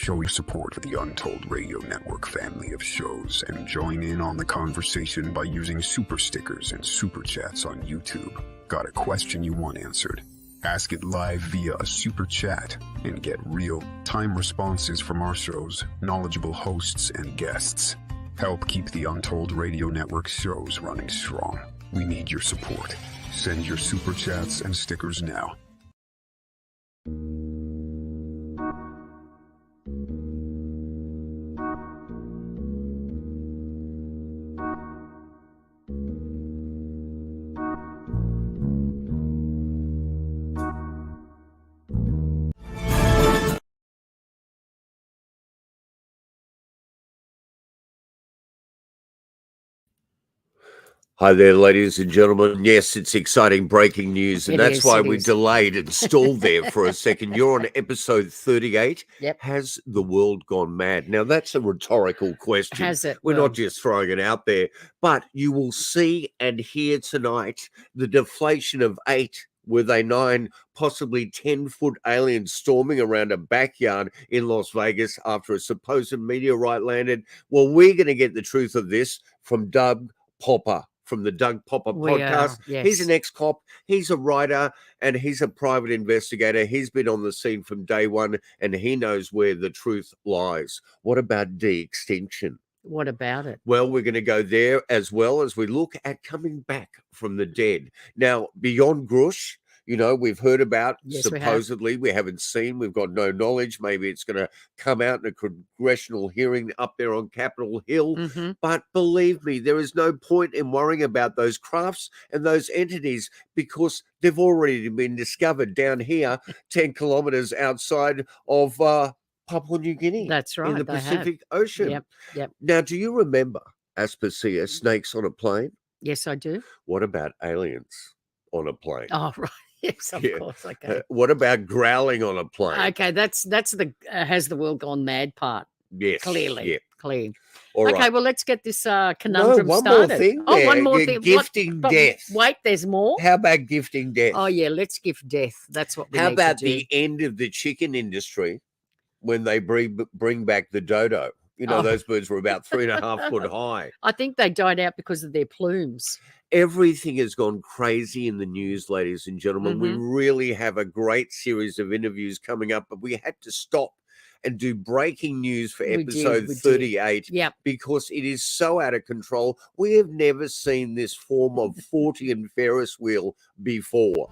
Show your support for the Untold Radio Network family of shows and join in on the conversation by using super stickers and super chats on YouTube. Got a question you want answered? Ask it live via a super chat and get real-time responses from our show's knowledgeable hosts and guests. Help keep the Untold Radio Network shows running strong. We need your support. Send your super chats and stickers now. Hi there, ladies and gentlemen. Yes, it's exciting breaking news, and that's why we delayed and stalled there for a second. You're on episode 38. Yep. Has the world gone mad? Now, that's a rhetorical question. Has it? We're not just throwing it out there, but you will see and hear tonight the deflation of 8 with a 9, possibly 10-foot alien storming around a backyard in Las Vegas after a supposed meteorite landed. Well, we're going to get the truth of this from Doug Popper. From the Doug Popper podcast. Yes. He's an ex-cop, he's a writer, and he's a private investigator. He's been on the scene from day one, and he knows where the truth lies. What about de-extinction? What about it? Well, we're going to go there as well as we look at coming back from the dead. Now, beyond Grush, you know, we've heard about, supposedly, we haven't seen, we've got no knowledge. Maybe it's going to come out in a congressional hearing up there on Capitol Hill. Mm-hmm. But believe me, there is no point in worrying about those crafts and those entities because they've already been discovered down here, 10 kilometers outside of Papua New Guinea. That's right. In the Pacific Ocean. Yep. Now, do you remember Aspasia, snakes on a plane? Yes, I do. What about aliens on a plane? Oh, right. Yes, of course. Okay. What about growling on a plane? Okay, that's the has the world gone mad part. Yes. Clearly. Yeah. Clear. All okay, right. well, let's get this conundrum one started. More thing oh, there. one more thing. Gifting death. Wait, there's more? How about gifting death? Oh, yeah, let's gift death. That's what we How need about to do. the end of the chicken industry when they bring back the dodo? You know, those birds were about 3.5 foot high. I think they died out because of their plumes. Everything has gone crazy in the news, ladies and gentlemen. We really have a great series of interviews coming up, but we had to stop and do breaking news for episode 38 because it is so out of control. We have never seen this form of Fortean Ferris wheel before.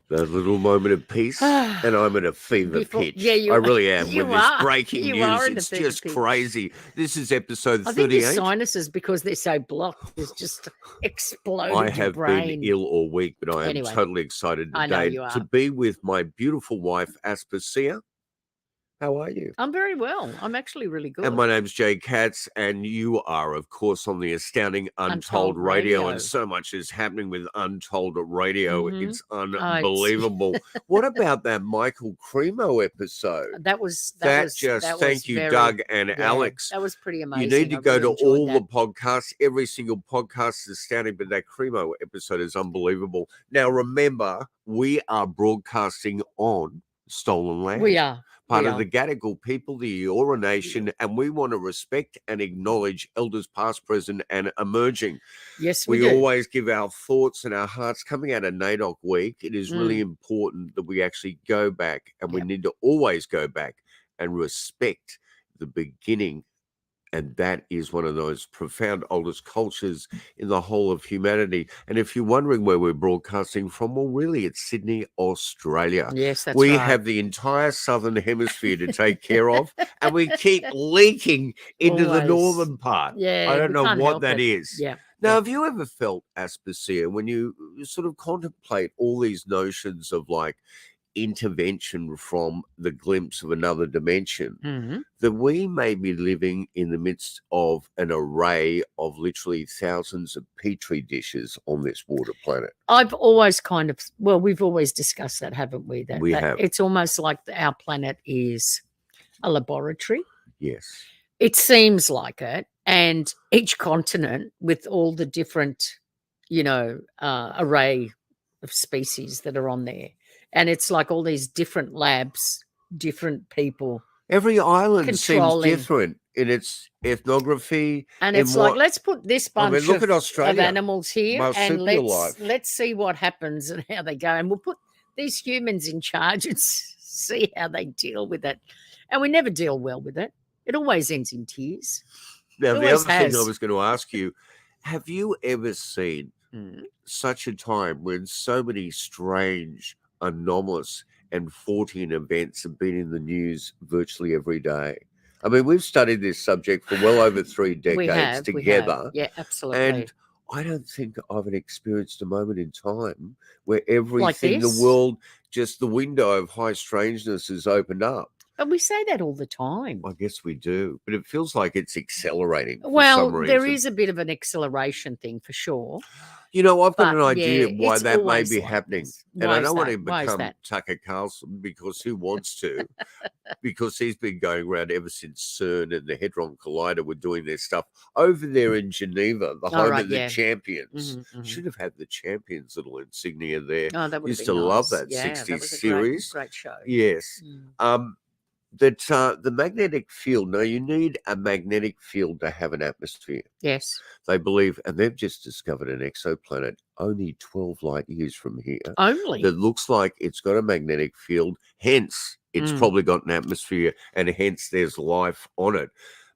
That little moment of peace, and I'm at a fever pitch. Yeah, I really am. You with are. This breaking You news, are in it's a fever just pitch. crazy. This is episode 38. I think your sinuses, because they're so blocked, is just exploded. I have been ill all week, but I am totally excited today to be with my beautiful wife, Aspasia. How are you? I'm very well. I'm actually really good. And my name's Jay Katz, and you are, of course, on the astounding Untold Radio, and so much is happening with Untold Radio. It's unbelievable. What about that Michael Cremo episode? Thank you, Doug and Alex. That was pretty amazing. You need to go to all the podcasts. Every single podcast is astounding, but that Cremo episode is unbelievable. Now, remember, we are broadcasting on stolen land. We are. Part of the Gadigal people, the Eora Nation, and we want to respect and acknowledge elders past, present, and emerging. Yes, we always give our thoughts and our hearts. Coming out of NAIDOC week, it is really important that we actually go back, and we need to always go back and respect the beginning And that is one of those profound oldest cultures in the whole of humanity. And if you're wondering where we're broadcasting from, well, really, it's Sydney, Australia. Yes, that's We right. have the entire southern hemisphere to take care of, and we keep leaking into the Always. northern part. Yeah, I don't we know can't what help that it. is. Yeah. Now, yeah. have you ever felt, Aspasia, when you sort of contemplate all these notions of like intervention from the glimpse of another dimension, Mhm. that we may be living in the midst of an array of literally thousands of petri dishes on this water planet? I've always we've always discussed that, haven't we? We have. It's almost like our planet is a laboratory. Yes. It seems like it. And each continent with all the different, array of species that are on there. And it's like all these different labs, different people. Every island Controlling. seems different in its ethnography. And in it's like, what- let's put this I mean, bunch look at of Australia. animals here and Marsupial let's see what happens and how they go. And we'll put these humans in charge and see how they deal with it. And we never deal well with it. It always ends in tears. Now, It the always other thing I has. was going to ask you, have you ever seen such a time when so many strange, anomalous, and Fortean events have been in the news virtually every day? I mean, we've studied this subject for well over 3 decades We have. together. Yeah, absolutely. And I don't think I've experienced a moment in time where everything in this? the world, just the window of high strangeness has opened up. But we say that all the time. I guess we do, but it feels like it's accelerating for Well, some reason. there is a bit of an acceleration thing for sure. You know, I've got But, an idea yeah, why it's that may always be like happening. this. And Why I is don't want that? to Why is become that? Tucker Carlson because who wants to? Because he's been going around ever since CERN and the Hadron Collider were doing their stuff over there in Geneva, the home right, of the yeah. champions. Mhm, mhm. Should have had the champions little insignia there. Oh, that would Used have to been love nice. that Yeah, 60s that was a series. great show. Yes. That the magnetic field, now you need a magnetic field to have an atmosphere. Yes. They believe, and they've just discovered an exoplanet only 12 light years from here Only. that looks like it's got a magnetic field. Hence, it's probably got an atmosphere, and hence there's life on it.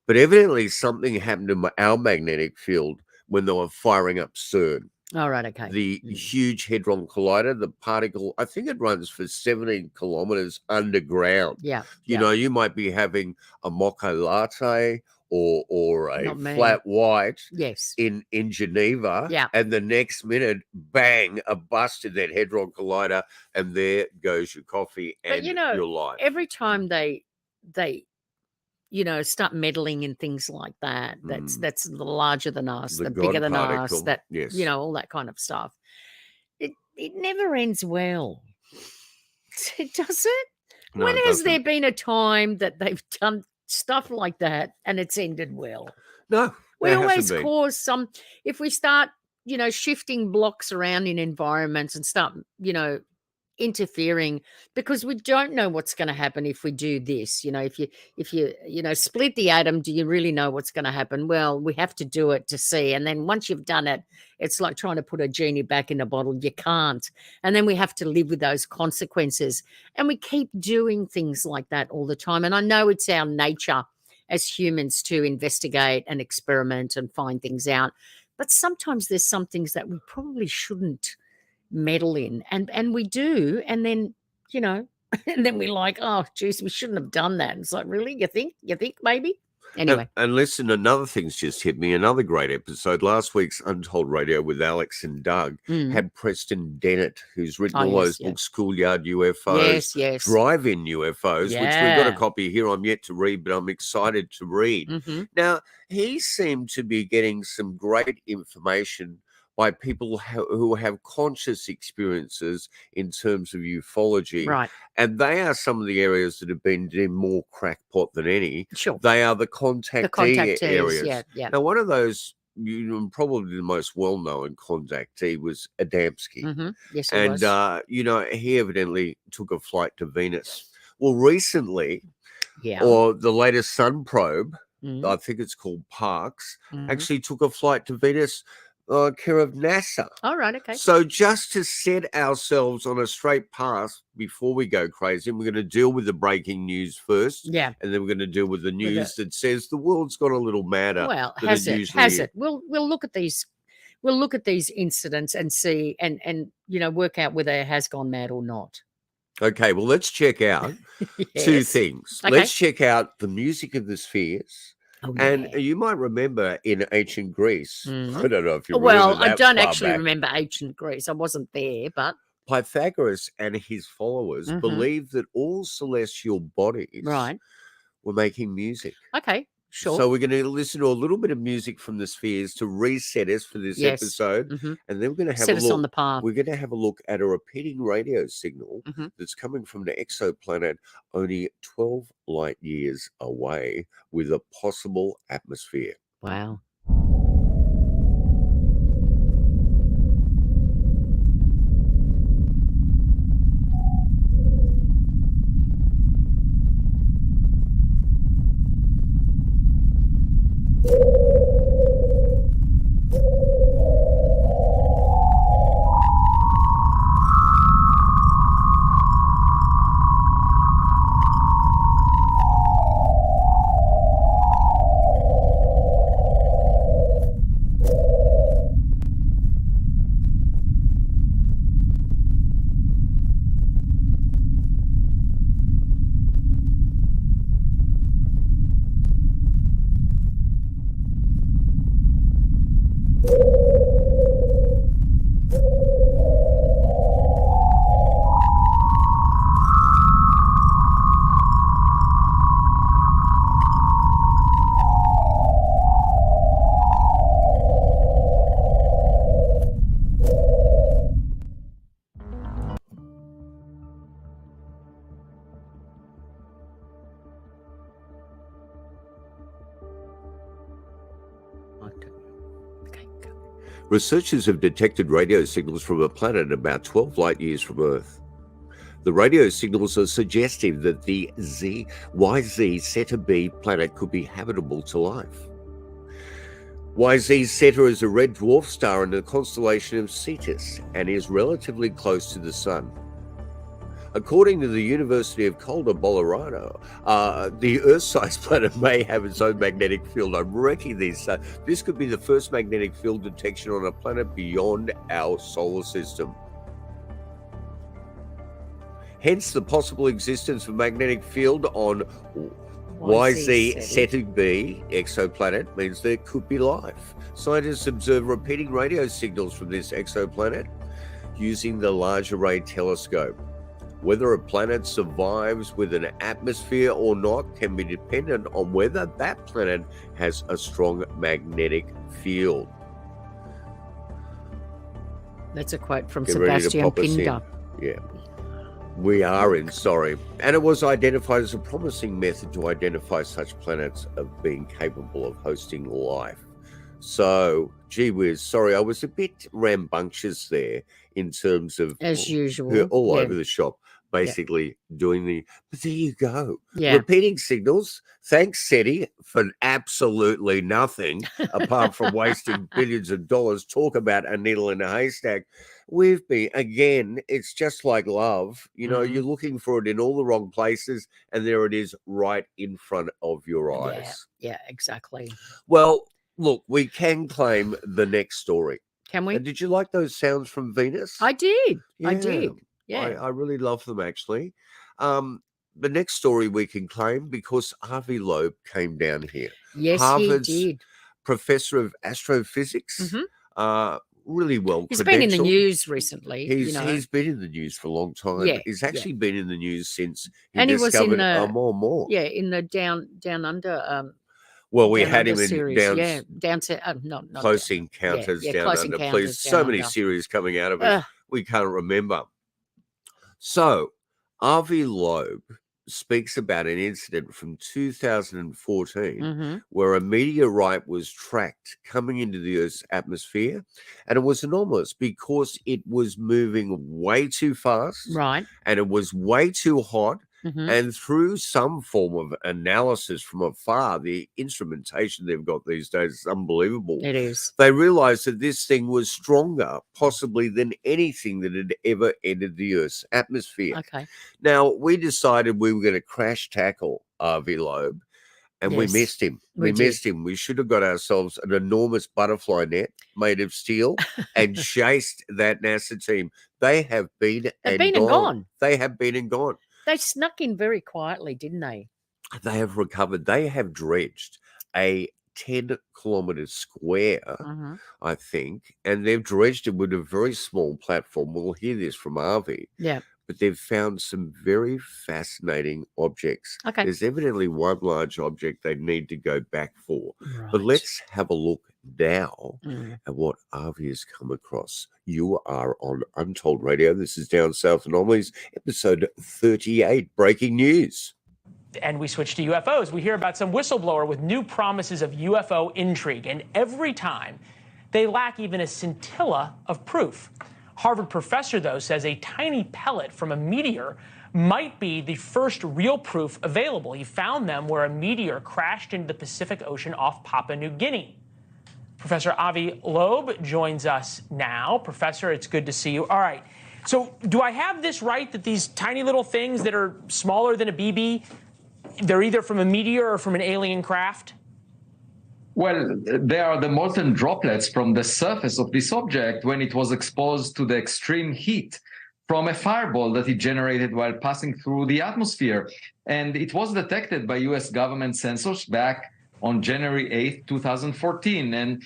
But evidently, something happened to our magnetic field when they were firing up CERN. All right, okay. The huge Hadron Collider, the particle, I think it runs for 17 kilometers underground. Yeah. You know, you might be having a mocha latte or a Not me. flat white Yes. in Geneva. Yeah. And the next minute, bang, a bust in that Hadron Collider, and there goes your coffee and your life. Every time they start meddling in things like that, that's larger than us, The the God bigger than particle, us, that yes. all that kind of stuff. It never ends well. Does it? No, When it has doesn't. there been a time that they've done stuff like that and it's ended well? No, We there always hasn't been. cause some, if we start, shifting blocks around in environments and start, interfering, because we don't know what's going to happen if we do this. If you split the atom, do you really know what's going to happen? Well, we have to do it to see. And then once you've done it, it's like trying to put a genie back in a bottle. You can't. And then we have to live with those consequences. And we keep doing things like that all the time. And I know it's our nature as humans to investigate and experiment and find things out. But sometimes there's some things that we probably shouldn't meddle in, and we do, and then and then we're like, oh geez, we shouldn't have done that. And it's like, really, you think maybe? Anyway. And listen, another thing's just hit me. Another great episode. Last week's Untold Radio with Alex and Doug had Preston Dennett, who's written all those books, Schoolyard UFOs, yes. Drive-In UFOs, which we've got a copy here. I'm yet to read, but I'm excited to read. Now, he seemed to be getting some great information by people who have conscious experiences in terms of ufology. Right. And they are some of the areas that have been deemed more crackpot than any. Sure. They are the contactee areas. Yeah. Now, one of those, probably the most well-known contactee was Adamski. Yes, it was. And, he evidently took a flight to Venus. Well, recently, Yeah. or the latest sun probe, I think it's called Parkes, actually took a flight to Venus. care of NASA. All right. Okay. So just to set ourselves on a straight path before we go crazy, we're going to deal with the breaking news first. Yeah. And then we're going to deal with the news that says the world's got a little madder. Well, than has it? usually Has is. it? We'll look at these. We'll look at these incidents and see and work out whether it has gone mad or not. Okay, well, let's check out two Yes. things. Okay. Let's check out the music of the spheres. Oh, And yeah. you might remember in ancient Greece, I don't know if you Well, remember I that don't far actually back, remember ancient Greece. I wasn't there, but Pythagoras and his followers believed that all celestial bodies right. were making music. Okay. Sure. So we're going to listen to a little bit of music from the spheres to reset us for this Yes. episode. And then we're going to have Set a us look. on the path. We're going to have a look at a repeating radio signal that's coming from the exoplanet only 12 light years away with a possible atmosphere. Wow. Okay. Go. Researchers have detected radio signals from a planet about 12 light years from Earth. The radio signals are suggestive that the YZ Zeta b planet could be habitable to life. YZ Zeta is a red dwarf star in the constellation of Cetus and is relatively close to the Sun. According to the University of Colorado, the Earth-sized planet may have its own magnetic field. I'm wrecking these. This could be the first magnetic field detection on a planet beyond our solar system. Hence, the possible existence of magnetic field on YZ Zeta b exoplanet means there could be life. Scientists observe repeating radio signals from this exoplanet using the Large Array Telescope. Whether a planet survives with an atmosphere or not can be dependent on whether that planet has a strong magnetic field. That's a quote from Get ready to Sebastian pop us in. Pinder. Yeah. We are in, sorry. And it was identified as a promising method to identify such planets of being capable of hosting life. So, gee whiz, sorry, I was a bit rambunctious there in terms of... As usual. all over the shop, basically doing the... But there you go. Yeah. Repeating signals. Thanks, SETI, for absolutely nothing, apart from wasting billions of dollars. Talk about a needle in a haystack. We've been, again, it's just like love. You know, you're looking for it in all the wrong places, and there it is right in front of your eyes. Yeah, exactly. Well, look, we can claim the next story. Can we? And did you like those sounds from Venus? I did. Yeah. I did. Yeah. I really love them, actually. The next story we can claim because Avi Loeb came down here. Yes, Harvard's he did. Professor of astrophysics. Really well He's been in the credentialed. news recently. He's been in the news for a long time. Yeah, He's actually been in the news since he And he was in discovered the- more. Yeah, in the down under. Well, we Down had him Under in series. Down to not Close Encounters yeah, Down Close Under. Encounters Please, Down so many Under. series coming out of it. Ugh. We can't remember. So, Avi Loeb speaks about an incident from 2014 where a meteorite was tracked coming into the Earth's atmosphere, and it was anomalous because it was moving way too fast, Right. and it was way too hot, Mhm. And through some form of analysis from afar, the instrumentation they've got these days is unbelievable. It is. They realized that this thing was stronger, possibly, than anything that had ever entered the Earth's atmosphere. Okay. Now, we decided we were going to crash tackle Avi Loeb, and we Yes, missed him. we We missed him. We should have got ourselves an enormous butterfly net made of steel and chased that NASA team. They have been They've and been and gone. gone. They have been and gone. They snuck in very quietly, didn't they? They have recovered. They have dredged a 10-kilometre square, Mhm. I think, and they've dredged it with a very small platform. We'll hear this from Avi. Yeah. But they've found some very fascinating objects. Okay. There's evidently one large object they need to go back for. But Right. let's have a look now Mm. at what Avi has come across. You are on Untold Radio. This is Down South Anomalies, episode 38, breaking news. And we switch to UFOs. We hear about some whistleblower with new promises of UFO intrigue, and every time they lack even a scintilla of proof. Harvard professor, though, says a tiny pellet from a meteor might be the first real proof available. He found them where a meteor crashed into the Pacific Ocean off Papua New Guinea. Professor Avi Loeb joins us now. Professor, it's good to see you. All right. So do I have this right, that these tiny little things that are smaller than a BB, they're either from a meteor or from an alien craft? Well, they are the molten droplets from the surface of this object when it was exposed to the extreme heat from a fireball that it generated while passing through the atmosphere. And it was detected by US government sensors back on January 8th, 2014. And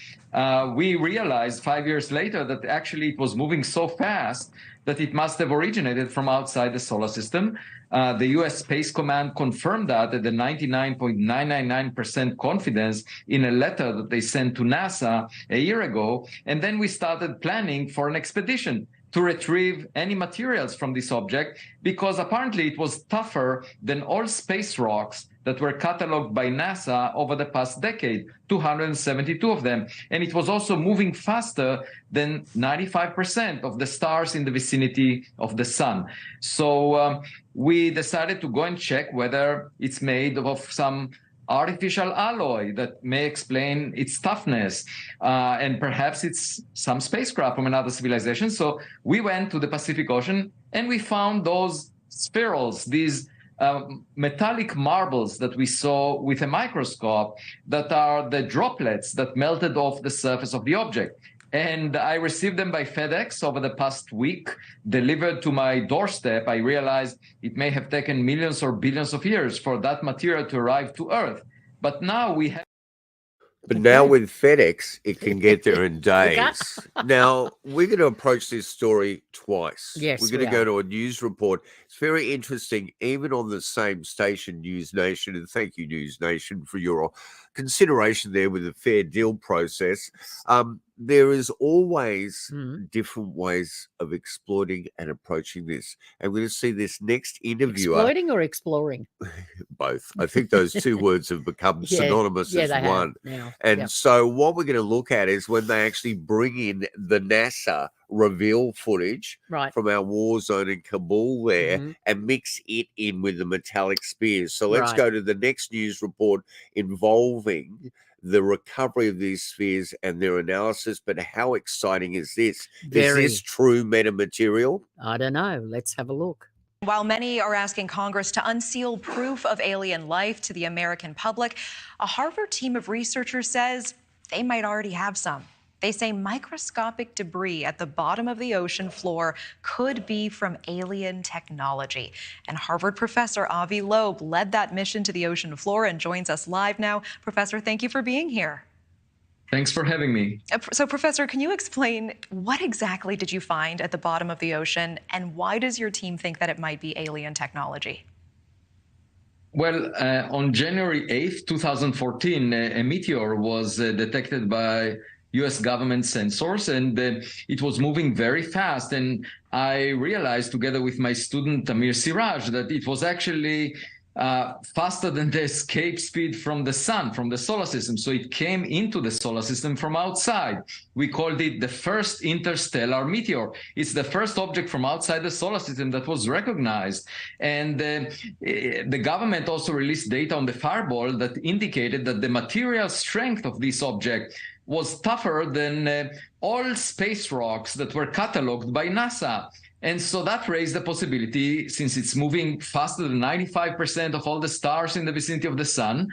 we realized 5 years later that actually it was moving so fast that it must have originated from outside the solar system. The US Space Command confirmed that at the 99.999% confidence in a letter that they sent to NASA a year ago. And then we started planning for an expedition to retrieve any materials from this object, because apparently it was tougher than all space rocks that were cataloged by NASA over the past decade, 272 of them. And it was also moving faster than 95% of the stars in the vicinity of the sun. So we decided to go and check whether it's made of some artificial alloy that may explain its toughness, and perhaps it's some spacecraft from another civilization. So we went to the Pacific Ocean and we found those spherules, these metallic marbles that we saw with a microscope, that are the droplets that melted off the surface of the object. And I received them by FedEx over the past week, delivered to my doorstep. I realized it may have taken millions or billions of years for that material to arrive to Earth. But now we have. But now with FedEx, it can get there in days. Now, we're going to approach this story twice. Yes, we're going we to go are. to a news report. It's very interesting, even on the same station, News Nation, and thank you, News Nation, for your consideration there with the fair deal process. There is always different ways of exploiting and approaching this. And we're going to see this next interviewer. Exploiting or exploring? Both. I think those two words have become synonymous as they one. have now. And Yep. so what we're going to look at is when they actually bring in the NASA reveal footage Right. from our war zone in Kabul there Mhm. and mix it in with the metallic spears. So let's Right. go to the next news report involving the recovery of these spheres and their analysis. But how exciting is this? Very. Is this true metamaterial? I don't know. Let's have a look. While many are asking Congress to unseal proof of alien life to the American public, a Harvard team of researchers says they might already have some. They say microscopic debris at the bottom of the ocean floor could be from alien technology. And Harvard professor Avi Loeb led that mission to the ocean floor and joins us live now. Professor, thank you for being here. Thanks for having me. So, Professor, can you explain what exactly did you find at the bottom of the ocean, and why does your team think that it might be alien technology? Well, on January 8th, 2014, a meteor was detected by US government sensors, and it was moving very fast. And I realized, together with my student Amir Siraj, that it was actually faster than the escape speed from the sun, from the solar system. So it came into the solar system from outside. We called it the first interstellar meteor. It's the first object from outside the solar system that was recognized. And the government also released data on the fireball that indicated that the material strength of this object was tougher than all space rocks that were cataloged by NASA. And so that raised the possibility, since it's moving faster than 95% of all the stars in the vicinity of the sun,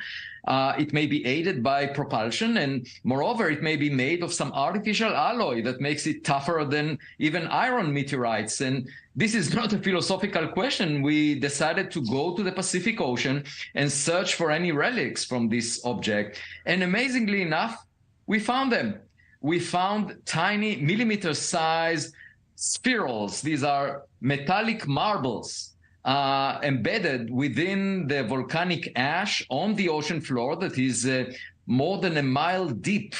it may be aided by propulsion. And moreover, it may be made of some artificial alloy that makes it tougher than even iron meteorites. And this is not a philosophical question. We decided to go to the Pacific Ocean and search for any relics from this object. And amazingly enough, we found them. We found tiny millimeter-sized spherules. These are metallic marbles embedded within the volcanic ash on the ocean floor that is more than a mile deep.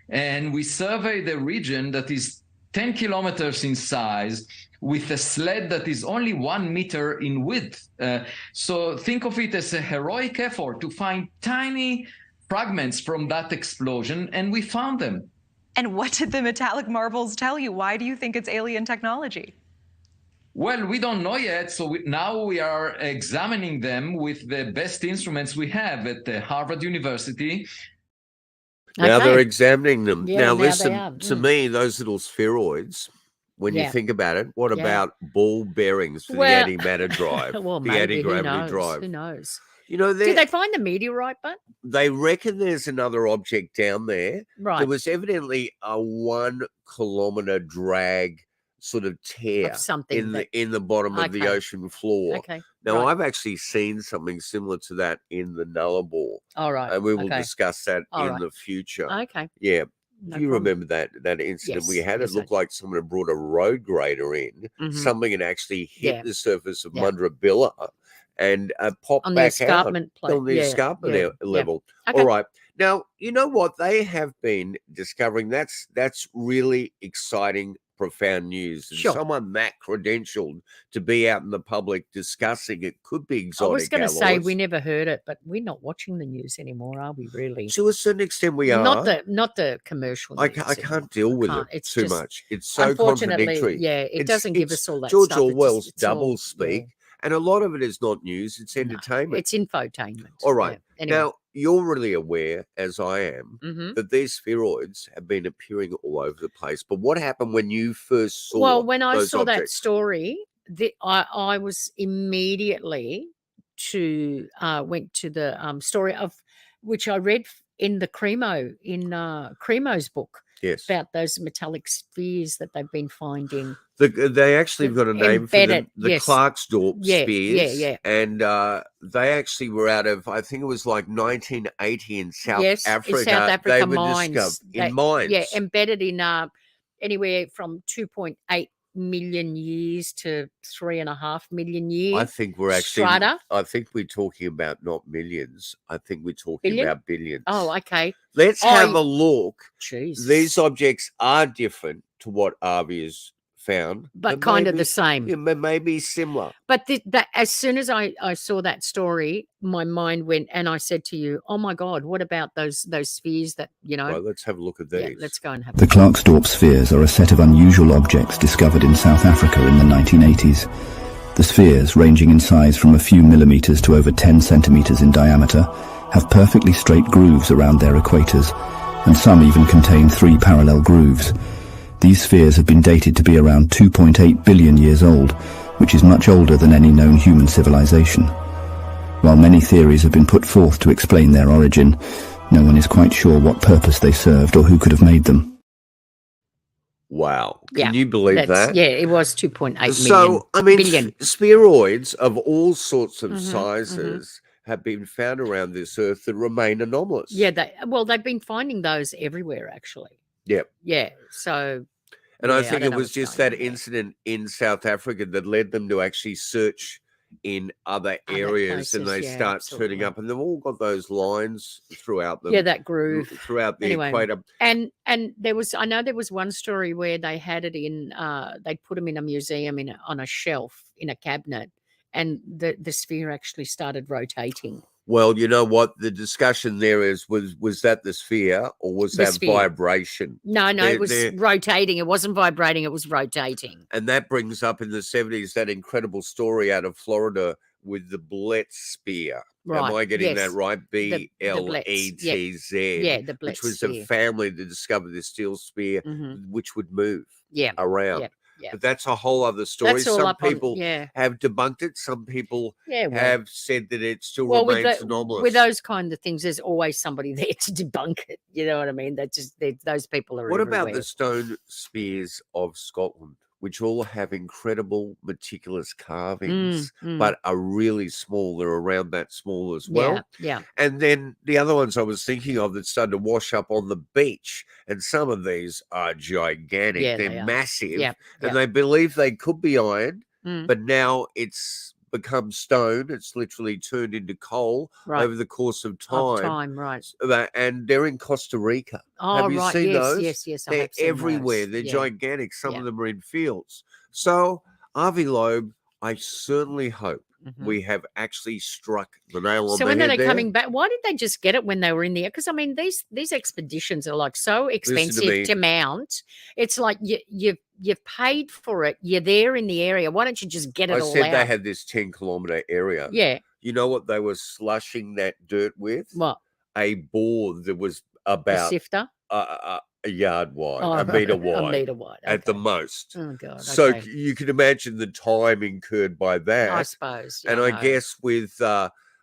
And we surveyed a region that is 10 kilometers in size with a sled that is only 1 meter in width. So think of it as a heroic effort to find tiny fragments from that explosion, and we found them. And what did the metallic marbles tell you? Why do you think it's alien technology? Well, we don't know yet. So now we are examining them with the best instruments we have at Harvard University. Now Okay. they're examining them. Yeah, now now they listen, are. to me, those little spheroids, when you Yeah. think about it, what Yeah. about ball bearings for Well- the antimatter drive, Well, the maybe. Who anti-gravity knows? drive? Who knows? You know, Did they find the meteorite, but they reckon there's another object down there. right There was evidently a 1 kilometer drag sort of tear of something in the bottom of the Okay. ocean floor. Okay. Now, right. I've actually seen something similar to that in the Nullarbor, All right. and we will okay. discuss that All in right. the future. Okay. Yeah. No Do you problem. remember that incident we Yes, had? yes, It I looked like someone had brought a road grader in. Mhm. Something had actually hit Yeah. the surface of Yeah. Mundrabilla and popped On the back out escarpment plate. on the escarpment level. Okay. All right. Now, you know what? They have been discovering that's really exciting, profound news. And Sure. someone that credentialed to be out in the public discussing it could be exotic. I was going to say alloys. we never heard it, but we're not watching the news anymore, are we? Really? To a certain extent, we are. Not the commercial. I news can't anymore. deal with can't. it It's too just- much. It's so Unfortunately, contradictory. yeah, it It's- doesn't give it's us all that George stuff. It's just- Orwell's it's all- double speak, yeah. and a lot of it is not news; it's No, entertainment. it's infotainment. All right. Yeah. Anyway. Now, you're really aware, as I am, Mhm. that these spheroids have been appearing all over the place. But what happened when you first saw? Well, when I those saw that objects? story, I was immediately went to the story of which I read in the Cremo's book Yes, about those metallic spheres that they've been finding. they actually got a name for them, Embedded, the yes. Clarksdorp Yeah, spheres. yeah. And they actually were out of, I think it was like 1980 in South Yes, in Africa. South They Africa were mines. discovered in mines. Yeah, embedded in anywhere from 2.8 million years to 3.5 million years. I think we're actually. strata. I think we're talking about not millions. I think we're talking Billion? about billions. Oh, okay. Let's have I- a look. Jesus. These objects are different to what Avi has found, but kind of maybe- the same. Yeah, maybe similar. But that as soon as I saw that story, my mind went, and I said to you, "Oh my God, what about those spheres that Right, let's have a look at these. Yeah, let's go and have." The Clarksdorp spheres are a set of unusual objects discovered in South Africa in the 1980s. The spheres, ranging in size from a few millimeters to over 10 centimeters in diameter, have perfectly straight grooves around their equators, and some even contain 3 parallel grooves. These spheres have been dated to be around 2.8 billion years old, which is much older than any known human civilization. While many theories have been put forth to explain their origin, no one is quite sure what purpose they served or who could have made them. Wow. Yeah, Can you believe that? Yeah, it was 2.8 million. So, I mean, billion. spheroids of all sorts of Mhm, sizes have been found around this earth that remain anomalous. Yeah, they've been finding those everywhere actually. Yep. Yeah. So And I yeah, think don't it know was what's just going that on there. incident in South Africa that led them to actually search in other areas, and places, they yeah, start turning absolutely. up, and they've all got those lines throughout them. Yeah, that groove. throughout the Anyway. equator. And I know there was one story where they had it in they'd put them in a museum on a shelf in a cabinet, and the sphere actually started rotating. Well, you know what the discussion there is, was that the sphere or was The that sphere. vibration? No, They're- it was they're- rotating. It wasn't vibrating. It was rotating. And that brings up in the 70s that incredible story out of Florida with the Blitz sphere. Right. Am I getting yes. that right? the BLETZ. Yeah, the Blitz which was sphere. a family that discovered the steel sphere, Mhm. which would move Yeah. around. Yeah. Yeah. But that's a whole other story. That's all Some up on. people Yeah. have debunked it. Some people Yeah. Well, have said that it still well remains anomalous. with those kind of things, there's always somebody there to debunk it. You know what I mean? Those people are. What about everywhere. the stone spears of Scotland, which all have incredible meticulous carvings, but are really small? They're around that small as well. Yeah. And then the other ones I was thinking of that started to wash up on the beach, and some of these are gigantic. Yeah, They're they are. massive, Yeah. and they believe they could be iron, Mm. but now it's become stone. It's literally turned into coal Right. over the course of Of time. time, right? And they're in Costa Rica. Oh, Have you right. seen yes, those? yes. I They're have seen everywhere. those. They're Yeah. gigantic. Some Yeah. of them are in fields. So, Avi Loeb, I certainly hope Mhm. we have actually struck the nail on So the when head are they there. coming back? Why did they just get it when they were in the air? Because I mean, these expeditions are like so me. expensive to mount. It's like you've paid for it. You're there in the area. Why don't you just get it I all said out? they had this 10-kilometer area. Yeah. You know what they were slushing that dirt with? What? A board that was A about sifter? a yard wide, Oh, a meter a wide meter wide. at the okay. most. Oh God. So okay. you can imagine the time incurred by that. I suppose. And yeah, I know. guess with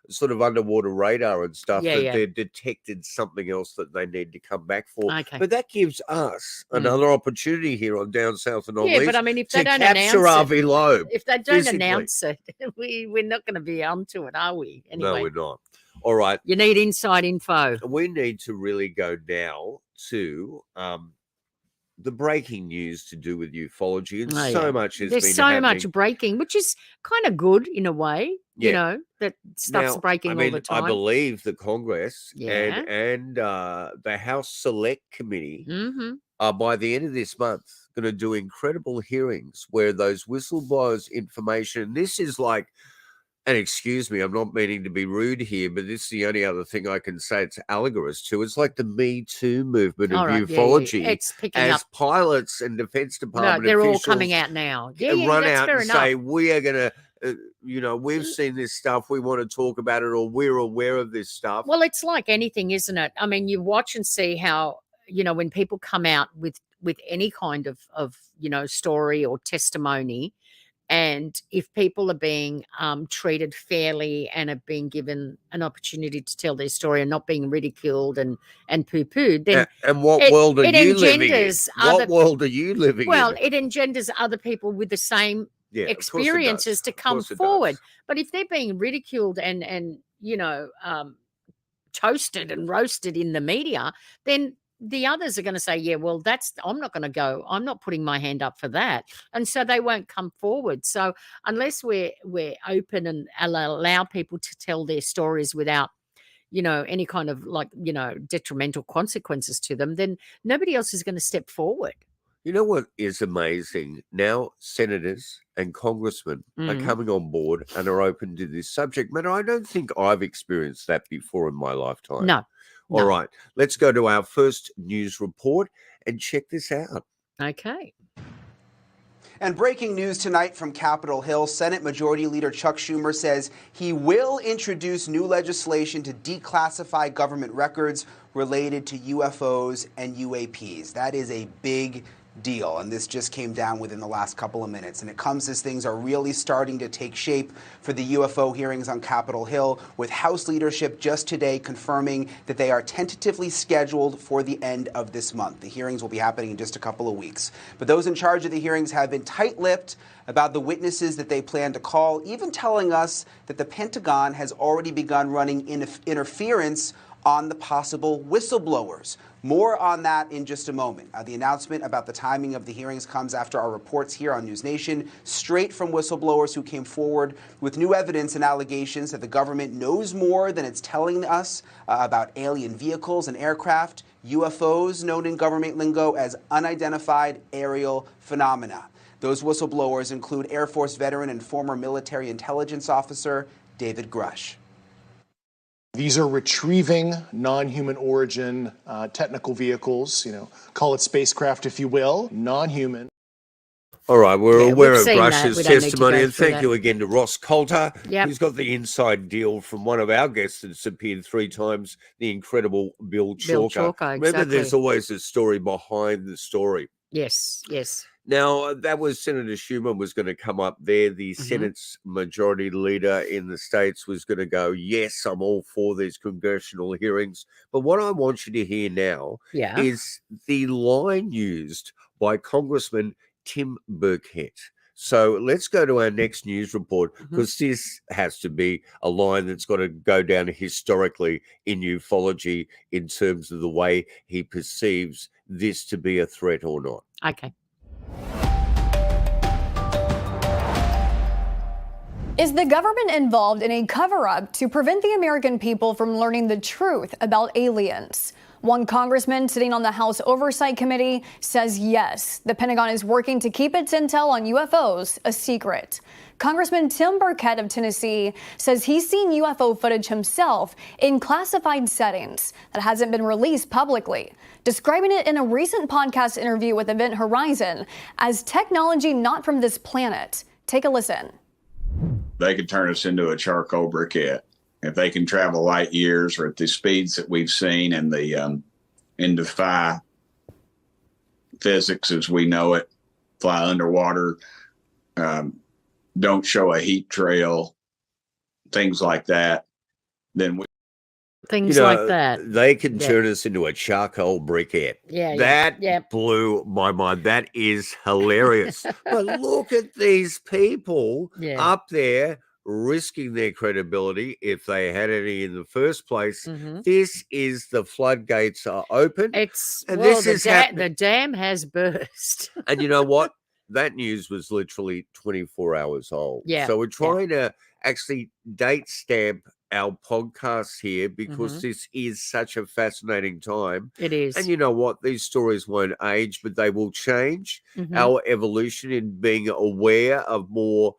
sort of underwater radar and stuff, Yeah, that yeah. they've detected something else that they need to come back for. Okay. But that gives us Mm. another opportunity here on Down South Anomalies Yeah, but I mean, if to they don't capture announce it, Avi Loeb. if they don't physically. announce it, we're not going to be onto it, are we? Anyway, No, we're not. All right. you need inside info. We need to really go now to the breaking news to do with ufology. And Oh, so yeah. much has There's been so happening. much breaking, which is kind of good in a way. You Yeah. know, that stuff's Now, breaking I mean, all the time. I believe the Congress Yeah. and the House Select Committee Mm-hmm. are by the end of this month going to do incredible hearings where those whistleblowers' information. This is like, and excuse me, I'm not meaning to be rude here, but this is the only other thing I can say it's allegorous to. It's like the Me Too movement of All right, ufology. It's picking As up. pilots and Defense No, Department they're all officials coming out now. Yeah, run that's out fair and enough. say, we are going to, we've seen this stuff. We want to talk about it, or we're aware of this stuff. Well, it's like anything, isn't it? I mean, you watch and see how, when people come out with any kind of story or testimony, and if people are being treated fairly and are being given an opportunity to tell their story and not being ridiculed and poo-pooed, then And what it- world are it you living in? engenders What other- world are you living well, in? it engenders other people with the same Yeah, of course it does. experiences to Of come course it forward. does. But if they're being ridiculed and toasted and roasted in the media, then the others are going to say, yeah, well, I'm not going to go. I'm not putting my hand up for that. And so they won't come forward. So unless we're open and allow people to tell their stories without, any kind of detrimental consequences to them, then nobody else is going to step forward. You know what is amazing? Now senators and congressmen are Mm. coming on board and are open to this subject matter. I don't think I've experienced that before in my lifetime. No. All right, let's go to our first news report and check this out. Okay. And breaking news tonight from Capitol Hill, Senate Majority Leader Chuck Schumer says he will introduce new legislation to declassify government records related to UFOs and UAPs. That is a big deal, and this just came down within the last couple of minutes. And it comes as things are really starting to take shape for the UFO hearings on Capitol Hill, with House leadership just today confirming that they are tentatively scheduled for the end of this month. The hearings will be happening in just a couple of weeks. But those in charge of the hearings have been tight-lipped about the witnesses that they plan to call, even telling us that the Pentagon has already begun running interference on the possible whistleblowers. More on that in just a moment. The announcement about the timing of the hearings comes after our reports here on News Nation, straight from whistleblowers who came forward with new evidence and allegations that the government knows more than it's telling us about alien vehicles and aircraft, UFOs, known in government lingo as unidentified aerial phenomena. Those whistleblowers include Air Force veteran and former military intelligence officer David Grush. These are retrieving non-human origin technical vehicles, call it spacecraft if you will, non-human. All right, we're aware of Grush's We don't need to testimony, go and through thank that. you again to Ross Coulter, Yep. who's got the inside deal from one of our guests that's appeared 3 times, the incredible Bill Chalker. Chalker, Remember, there's exactly. always a story behind the story. Yes, yes. Now, that was Senator Schumer was going to come up there. The Senate's majority leader in the States was going to go, yes, I'm all for these congressional hearings. But what I want you to hear now Yeah. is the line used by Congressman Tim Burkett. So let's go to our next news report, because this has to be a line that's got to go down historically in ufology in terms of the way he perceives this to be a threat or not. Okay. Is the government involved in a cover-up to prevent the American people from learning the truth about aliens? One congressman sitting on the House Oversight Committee says yes, the Pentagon is working to keep its intel on UFOs a secret. Congressman Tim Burkett of Tennessee says he's seen UFO footage himself in classified settings that hasn't been released publicly, describing it in a recent podcast interview with Event Horizon as technology not from this planet. Take a listen. They could turn us into a charcoal briquette. If they can travel light years or at the speeds that we've seen and defy physics as we know it, fly underwater, don't show a heat trail, things like that, then we like that. They can turn us into a charcoal briquette. That blew my mind. That is hilarious. But look at these people up there risking their credibility, if they had any in the first place. This is the floodgates are open. The dam has burst. And you know what? That news was literally 24 hours old. Yeah. So we're trying to actually date stamp our podcast here, because this is such a fascinating time. It is. And you know what? These stories won't age, but they will change. Our evolution in being aware of more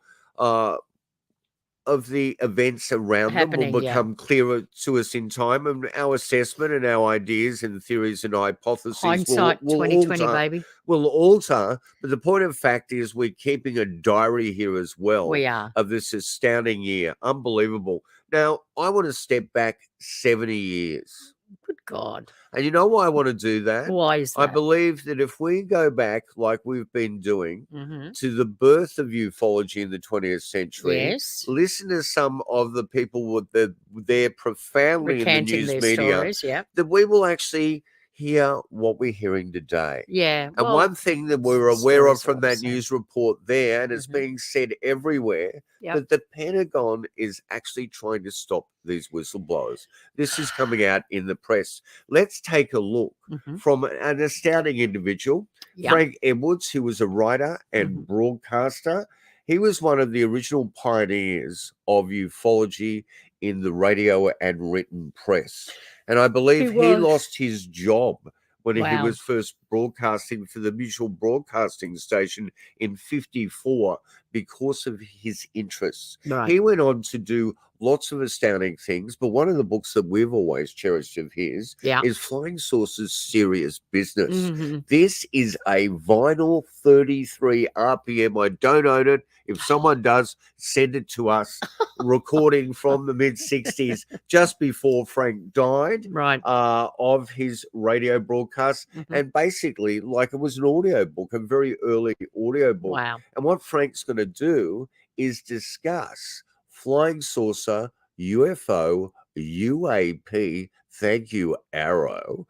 of the events around them will become clearer to us in time, and our assessment and our ideas and theories and hypotheses Hindsight 2020, baby. Will alter. But the point of fact is we're keeping a diary here as well. We are. Of this astounding year. Unbelievable. Now, I want to step back 70 years. Good God. And you know why I want to do that? Why is that? I believe that if we go back, like we've been doing, to the birth of ufology in the 20th century, listen to some of the people with their profoundly recanting in the news their media, stories, that we will actually hear what we're hearing today. Yeah. And one thing that we're aware of from that news report there, and it's being said everywhere, that the Pentagon is actually trying to stop these whistleblowers. This is coming out in the press. Let's take a look from an astounding individual, Frank Edwards, who was a writer and broadcaster. He was one of the original pioneers of ufology in the radio and written press. And I believe he lost his job when he was first broadcasting for the Mutual Broadcasting Station in 1954 because of his interests. He went on to do lots of astounding things, but one of the books that we've always cherished of his is Flying Saucers Serious Business. This is a vinyl 33 RPM. I don't own it. If someone does, send it to us. Recording from the mid-60s, just before Frank died, of his radio broadcast. And basically, like, it was an audio book, a very early audio book. Wow. And what Frank's going to do is discuss flying saucer, UFO, UAP, thank you, Arrow,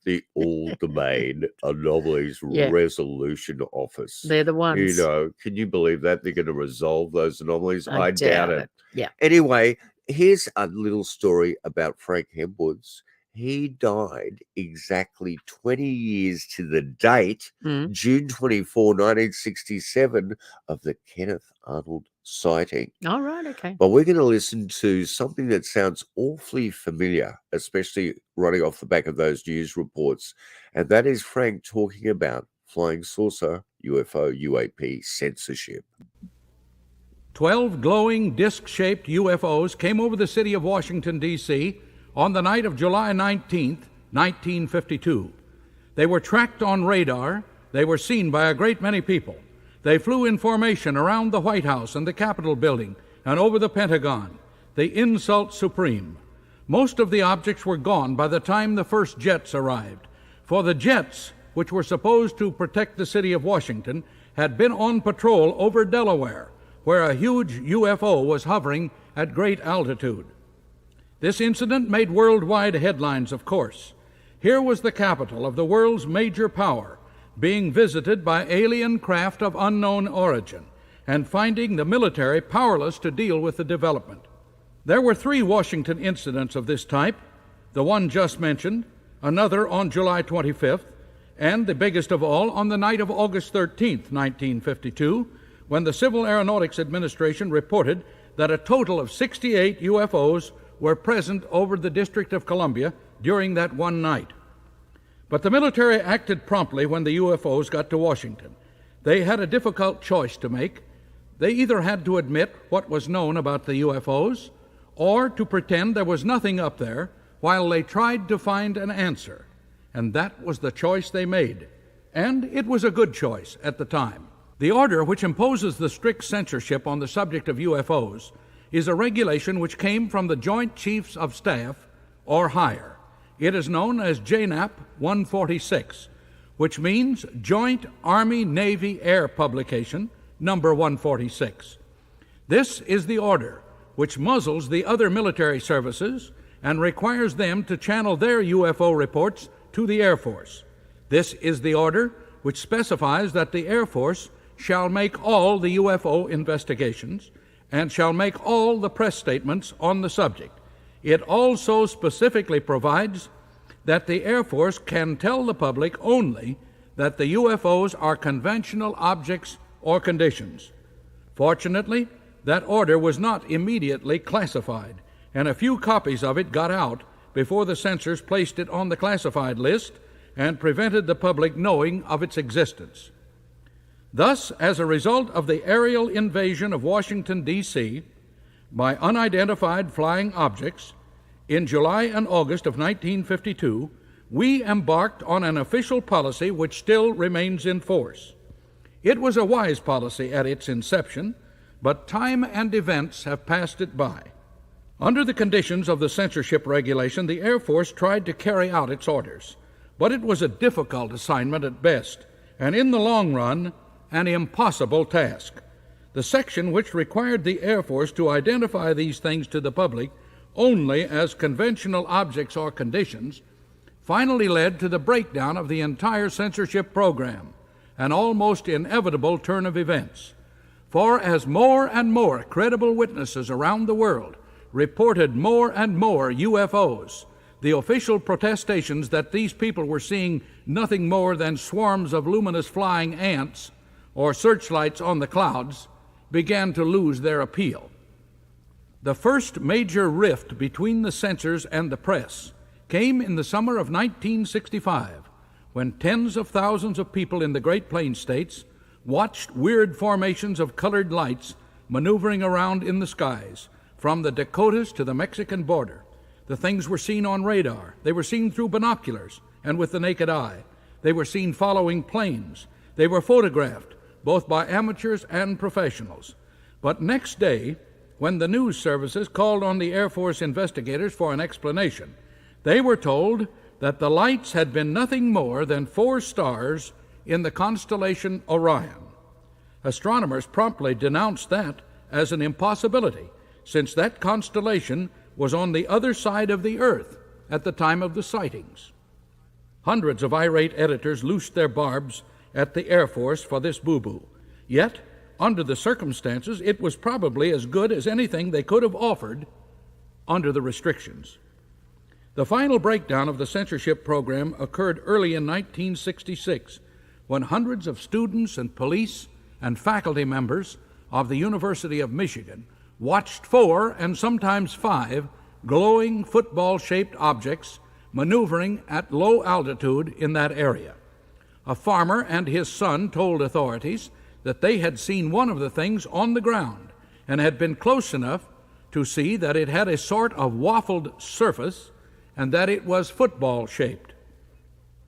the all-domain Anomalies Resolution Office. They're the ones. You know, can you believe that they're going to resolve those anomalies? I doubt it. Yeah. Anyway, here's a little story about Frank Edwards. He died exactly 20 years to the date, June 24, 1967, of the Kenneth Arnold sighting. All right, okay. But we're going to listen to something that sounds awfully familiar, especially running off the back of those news reports. And that is Frank talking about flying saucer, UFO, UAP censorship. 12 glowing disc-shaped UFOs came over the city of Washington, D.C. on the night of July 19th, 1952. They were tracked on radar. They were seen by a great many people. They flew in formation around the White House and the Capitol building and over the Pentagon, the insult supreme. Most of the objects were gone by the time the first jets arrived, for the jets, which were supposed to protect the city of Washington, had been on patrol over Delaware, where a huge UFO was hovering at great altitude. This incident made worldwide headlines, of course. Here was the capital of the world's major power being visited by alien craft of unknown origin and finding the military powerless to deal with the development. There were 3 Washington incidents of this type, the one just mentioned, another on July 25th, and the biggest of all on the night of August 13th, 1952, when the Civil Aeronautics Administration reported that a total of 68 UFOs were present over the District of Columbia during that one night. But the military acted promptly when the UFOs got to Washington. They had a difficult choice to make. They either had to admit what was known about the UFOs or to pretend there was nothing up there while they tried to find an answer. And that was the choice they made. And it was a good choice at the time. The order which imposes the strict censorship on the subject of UFOs is a regulation which came from the Joint Chiefs of Staff, or higher. It is known as JNAP 146, which means Joint Army-Navy Air Publication, number 146. This is the order which muzzles the other military services and requires them to channel their UFO reports to the Air Force. This is the order which specifies that the Air Force shall make all the UFO investigations and shall make all the press statements on the subject. It also specifically provides that the Air Force can tell the public only that the UFOs are conventional objects or conditions. Fortunately, that order was not immediately classified, and a few copies of it got out before the censors placed it on the classified list and prevented the public knowing of its existence. Thus, as a result of the aerial invasion of Washington, D.C., by unidentified flying objects, in July and August of 1952, we embarked on an official policy which still remains in force. It was a wise policy at its inception, but time and events have passed it by. Under the conditions of the censorship regulation, the Air Force tried to carry out its orders, but it was a difficult assignment at best, and in the long run, an impossible task. The section which required the Air Force to identify these things to the public only as conventional objects or conditions finally led to the breakdown of the entire censorship program, an almost inevitable turn of events. For as more and more credible witnesses around the world reported more and more UFOs, the official protestations that these people were seeing nothing more than swarms of luminous flying ants or searchlights on the clouds began to lose their appeal. The first major rift between the censors and the press came in the summer of 1965, when tens of thousands of people in the Great Plains states watched weird formations of colored lights maneuvering around in the skies, from the Dakotas to the Mexican border. The things were seen on radar. They were seen through binoculars and with the naked eye. They were seen following planes. They were photographed, both by amateurs and professionals. But next day, when the news services called on the Air Force investigators for an explanation, they were told that the lights had been nothing more than 4 stars in the constellation Orion. Astronomers promptly denounced that as an impossibility, since that constellation was on the other side of the Earth at the time of the sightings. Hundreds of irate editors loosed their barbs at the Air Force for this boo-boo. Yet, under the circumstances, it was probably as good as anything they could have offered under the restrictions. The final breakdown of the censorship program occurred early in 1966, when hundreds of students and police and faculty members of the University of Michigan watched 4 and sometimes 5 glowing football-shaped objects maneuvering at low altitude in that area. A farmer and his son told authorities that they had seen one of the things on the ground and had been close enough to see that it had a sort of waffled surface and that it was football-shaped.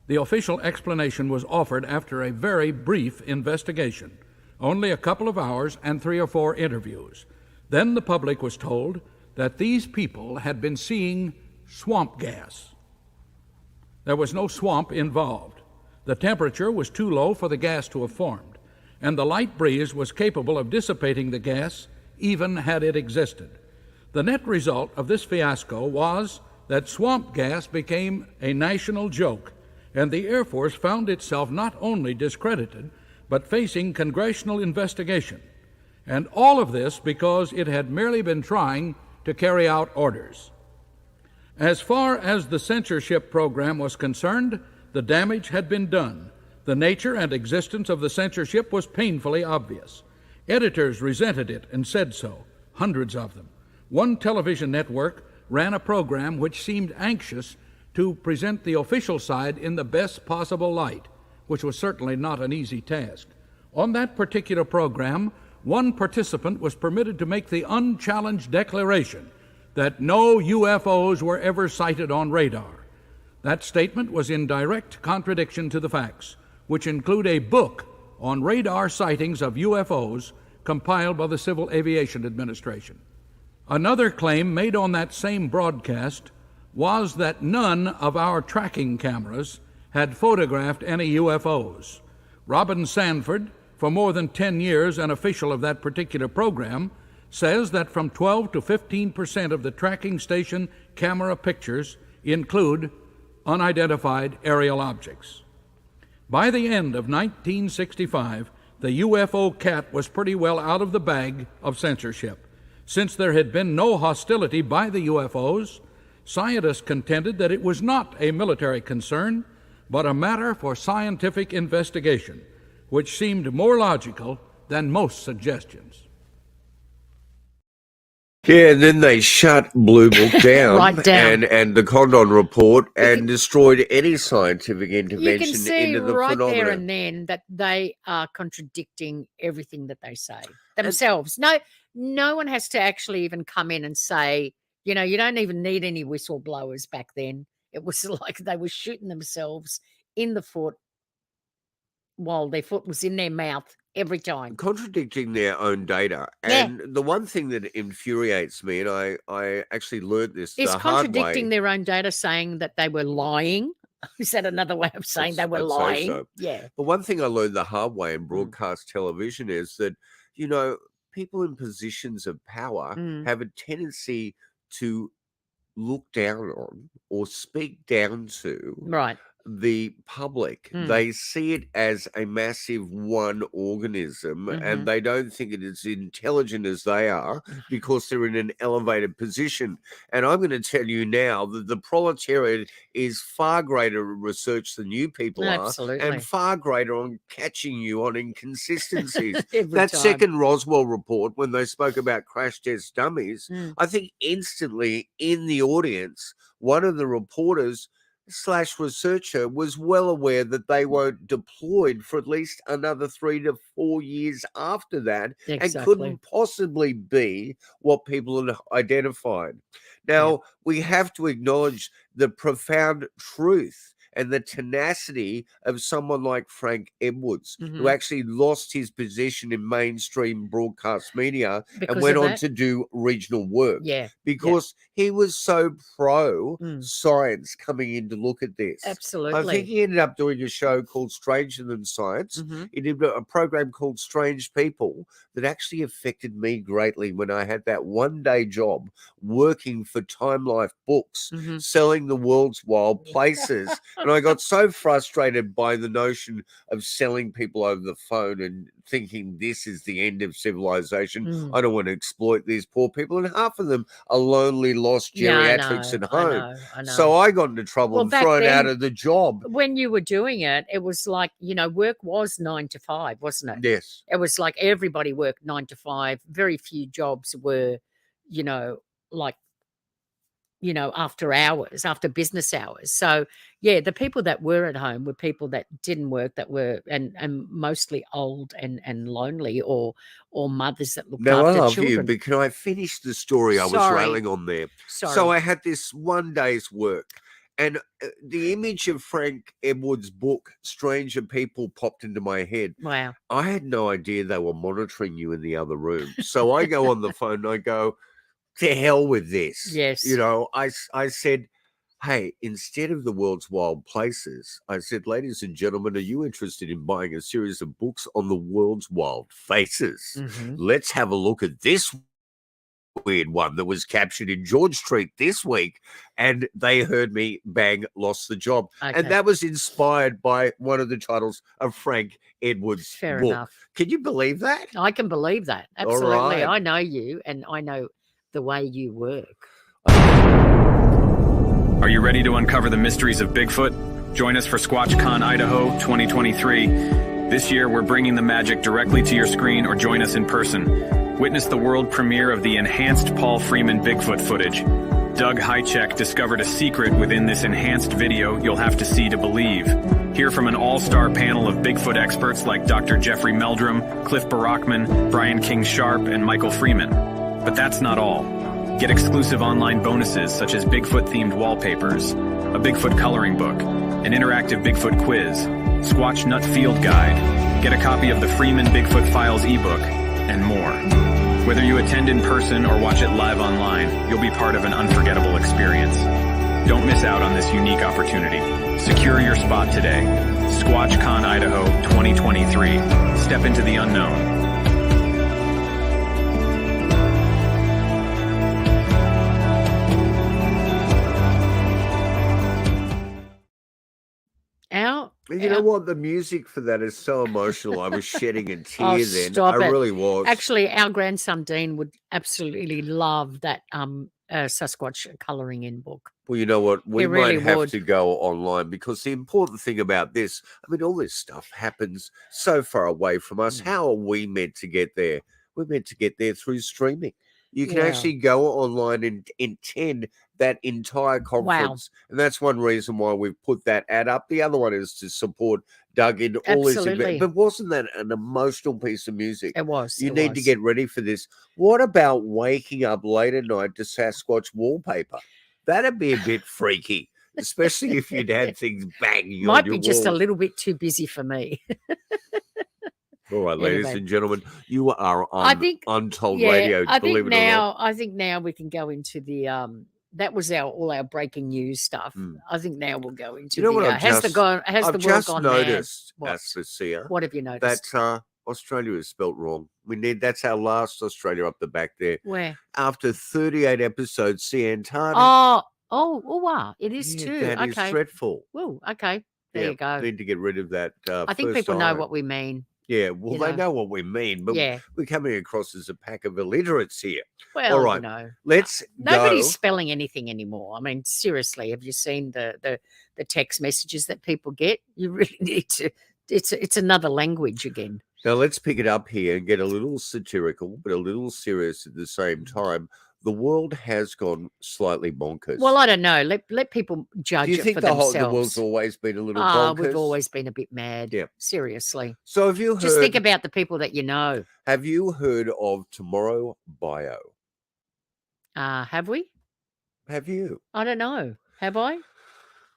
The official explanation was offered after a very brief investigation, only a couple of hours and 3 or 4 interviews. Then the public was told that these people had been seeing swamp gas. There was no swamp involved. The temperature was too low for the gas to have formed, and the light breeze was capable of dissipating the gas even had it existed. The net result of this fiasco was that swamp gas became a national joke, and the Air Force found itself not only discredited, but facing congressional investigation. And all of this because it had merely been trying to carry out orders. As far as the censorship program was concerned, the damage had been done. The nature and existence of the censorship was painfully obvious. Editors resented it and said so, hundreds of them. One television network ran a program which seemed anxious to present the official side in the best possible light, which was certainly not an easy task. On that particular program, one participant was permitted to make the unchallenged declaration that no UFOs were ever sighted on radar. That statement was in direct contradiction to the facts, which include a book on radar sightings of UFOs compiled by the Civil Aviation Administration. Another claim made on that same broadcast was that none of our tracking cameras had photographed any UFOs. Robin Sanford, for more than 10 years an official of that particular program, says that from 12 to 15% of the tracking station camera pictures include unidentified aerial objects. By the end of 1965, the UFO cat was pretty well out of the bag of censorship. Since there had been no hostility by the UFOs, scientists contended that it was not a military concern, but a matter for scientific investigation, which seemed more logical than most suggestions. Yeah, and then they shut Blue Book down, Right down. and the Condon Report and destroyed any scientific You can intervention see into the right there phenomenon. and then that they are contradicting everything that they say themselves. No one has to actually even come in and say, you don't even need any whistleblowers back then. It was like they were shooting themselves in the foot while their foot was in their mouth every time. Contradicting their own data. Yeah. And the one thing that infuriates me, and I actually learned this Is the hard contradicting way. their own data, saying that they were lying? Is that another way of saying they were I'd say lying? so. Yeah. But one thing I learned the hard way in broadcast television is that, people in positions of power have a tendency to look down on or speak down to Right. the public. They see it as a massive one organism and they don't think it is intelligent as they are because they're in an elevated position. And I'm going to tell you now that the proletariat is far greater at research than you people Absolutely. are, and far greater on catching you on inconsistencies. Every That time. second Roswell report, when they spoke about crash test dummies, I think instantly in the audience, one of the reporters / researcher was well aware that they weren't deployed for at least another 3 to 4 years after that, and Exactly. couldn't possibly be what people had identified. Now, we have to acknowledge the profound truth and the tenacity of someone like Frank Edwards, who actually lost his position in mainstream broadcast media Because and went of on that? to do regional work. Yeah. Because he was so pro science coming in to look at this. I Absolutely. think he ended up doing a show called Stranger Than Science. He did a program called Strange People that actually affected me greatly when I had that one-day job working for Time Life Books, selling the world's wild places. And I got so frustrated by the notion of selling people over the phone and thinking this is the end of civilization. I don't want to exploit these poor people. And half of them are lonely, lost geriatrics at home. I know. So I got into trouble Well, and back thrown out then, of the job. when you were doing it, it was like, work was 9 to 5, wasn't it? Yes. It was like everybody worked 9 to 5. Very few jobs were, like, after hours, after business hours. So yeah, the people that were at home were people that didn't work, that were and mostly old and lonely, or mothers that looked Now, I after love children. you, but can I finish the story I was Sorry. railing on there? Sorry. So I had this one day's work, and the image of Frank Edwards' book, Stranger People, popped into my head. Wow. I had no idea they were monitoring you in the other room. So I go on the phone and I go, to hell with this. Yes. I said, hey, instead of the world's wild places, I said, ladies and gentlemen, are you interested in buying a series of books on the world's wild faces? Mhm. Let's have a look at this weird one that was captured in George Street this week. And they heard me, bang, lost the job. Okay. And that was inspired by one of the titles of Frank Edwards' Fair book. enough. Can you believe that? I can believe that. All Absolutely. right. I know you, and I know the way you work. Are you ready to uncover the mysteries of Bigfoot? Join us for SquatchCon Idaho 2023. This year, we're bringing the magic directly to your screen, or join us in person. Witness the world premiere of the enhanced Paul Freeman Bigfoot footage. Doug Hychek discovered a secret within this enhanced video you'll have to see to believe. Hear from an all-star panel of Bigfoot experts like Dr. Jeffrey Meldrum, Cliff Barackman, Brian King-Sharp, and Michael Freeman. But that's not all. Get exclusive online bonuses such as Bigfoot-themed wallpapers, a Bigfoot coloring book, an interactive Bigfoot quiz, Squatch Nut Field Guide, get a copy of the Freeman Bigfoot Files ebook, and more. Whether you attend in person or watch it live online, you'll be part of an unforgettable experience. Don't miss out on this unique opportunity. Secure your spot today. SquatchCon Idaho 2023. Step into the unknown. You know what? The music for that is so emotional. I was shedding a tear Oh, then. stop I it. really was. Actually, our grandson Dean would absolutely love that Sasquatch colouring in book. Well, you know what? We He really might have would. to go online, because the important thing about this, I mean, all this stuff happens so far away from us. How are we meant to get there? We're meant to get there through streaming. You can Yeah. actually go online and attend that entire conference. And that's one reason why we've put that ad up. The other one is to support Doug in all his Absolutely. events. But wasn't that an emotional piece of music? It was. You it need to was. get ready for this. What about waking up late at night to Sasquatch wallpaper? That'd be a bit freaky, especially if you'd had things banging Might on your be just a walls. little bit too busy for me. All right, ladies Anyway. and gentlemen, you are on I think Untold Radio. I Believe think it or not. now. I think now we can go into the. That was all our breaking news stuff. I think now we'll go into You know the. what I've has just, the world just gone mad? noticed, What? Aspasia, What have you noticed? that Australia is spelt wrong. That's our last Australia up the back there. Where? After 38 episodes, Ciantani. Oh, wow! It is too. That is Okay. dreadful. Well, okay. There Yeah, you go. Need to get rid of that. I think first people know iron. what we mean. Yeah, well, you they know. know what we mean, but Yeah. we're coming across as a pack of illiterates here. Well, All right, you know, let's nobody's go. spelling anything anymore. I mean, seriously, have you seen the text messages that people get? You really need to. It's another language again. Now let's pick it up here and get a little satirical, but a little serious at the same time. The world has gone slightly bonkers. Well, I don't know. Let people judge Do you it think for the themselves. world's always been a little Ah, bonkers? we've always been a bit mad. Yeah. Seriously. So have you heard? Just think about the people that you know. Have you heard of Tomorrow Bio? Have we? Have you? I don't know. Have I?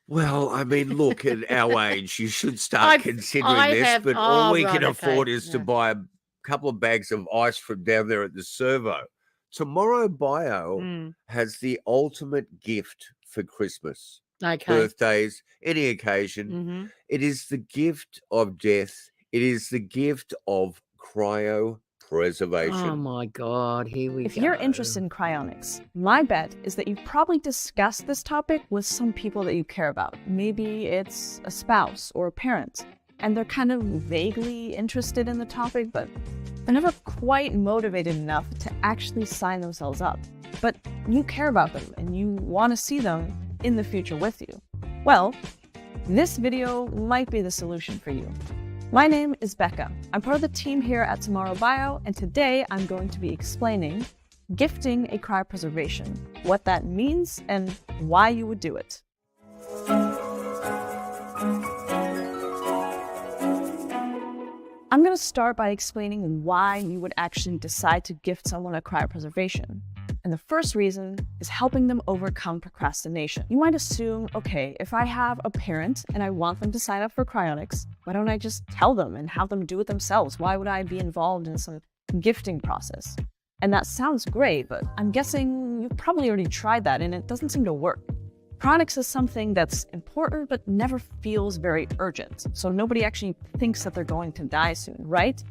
Well, I mean, look, at our age, you should start I've- considering I this, have- but all oh, we can right, afford okay, is to yeah. buy a couple of bags of ice from down there at the servo. Tomorrow Bio Mm, has the ultimate gift for Christmas, okay. birthdays, any occasion. hmm It is the gift of death. It is the gift of cryo preservation. Oh my God! Here we go. If you're interested in cryonics, my bet is that you've probably discussed this topic with some people that you care about. Maybe it's a spouse or a parent, and they're kind of vaguely interested in the topic, but they're never quite motivated enough to actually sign themselves up. But you care about them and you want to see them in the future with you. Well, this video might be the solution for you. My name is Becca. I'm part of the team here at Tomorrow Bio, and today I'm going to be explaining gifting a cryopreservation, what that means, and why you would do it. I'm going to start by explaining why you would actually decide to gift someone a cryopreservation. And the first reason is helping them overcome procrastination. You might assume, okay, if I have a parent and I want them to sign up for cryonics, why don't I just tell them and have them do it themselves? Why would I be involved in some gifting process? And that sounds great, but I'm guessing you've probably already tried that and it doesn't seem to work. Cryonics is something that's important but never feels very urgent, so nobody actually thinks that they're going to die soon, right?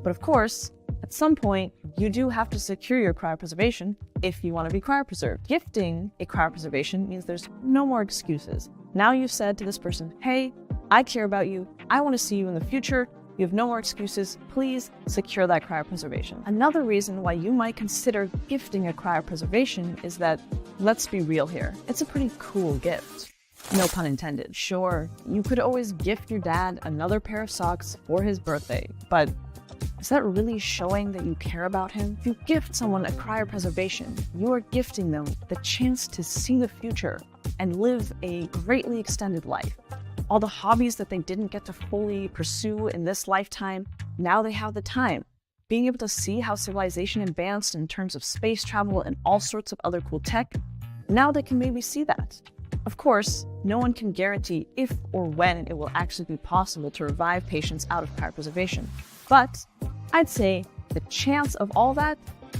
But of course, at some point, you do have to secure your cryopreservation if you want to be cryopreserved. Gifting a cryopreservation means there's no more excuses. Now you've said to this person, hey, I care about you, I want to see you in the future, you have no more excuses, please secure that cryopreservation. Another reason why you might consider gifting a cryopreservation is that, let's be real here, it's a pretty cool gift. No pun intended. Sure, you could always gift your dad another pair of socks for his birthday, but is that really showing that you care about him? If you gift someone a cryopreservation, you are gifting them the chance to see the future and live a greatly extended life. All the hobbies that they didn't get to fully pursue in this lifetime, now they have the time. Being able to see how civilization advanced in terms of space travel and all sorts of other cool tech, now they can maybe see that. Of course, no one can guarantee if or when it will actually be possible to revive patients out of cryopreservation. But I'd say the chance of all that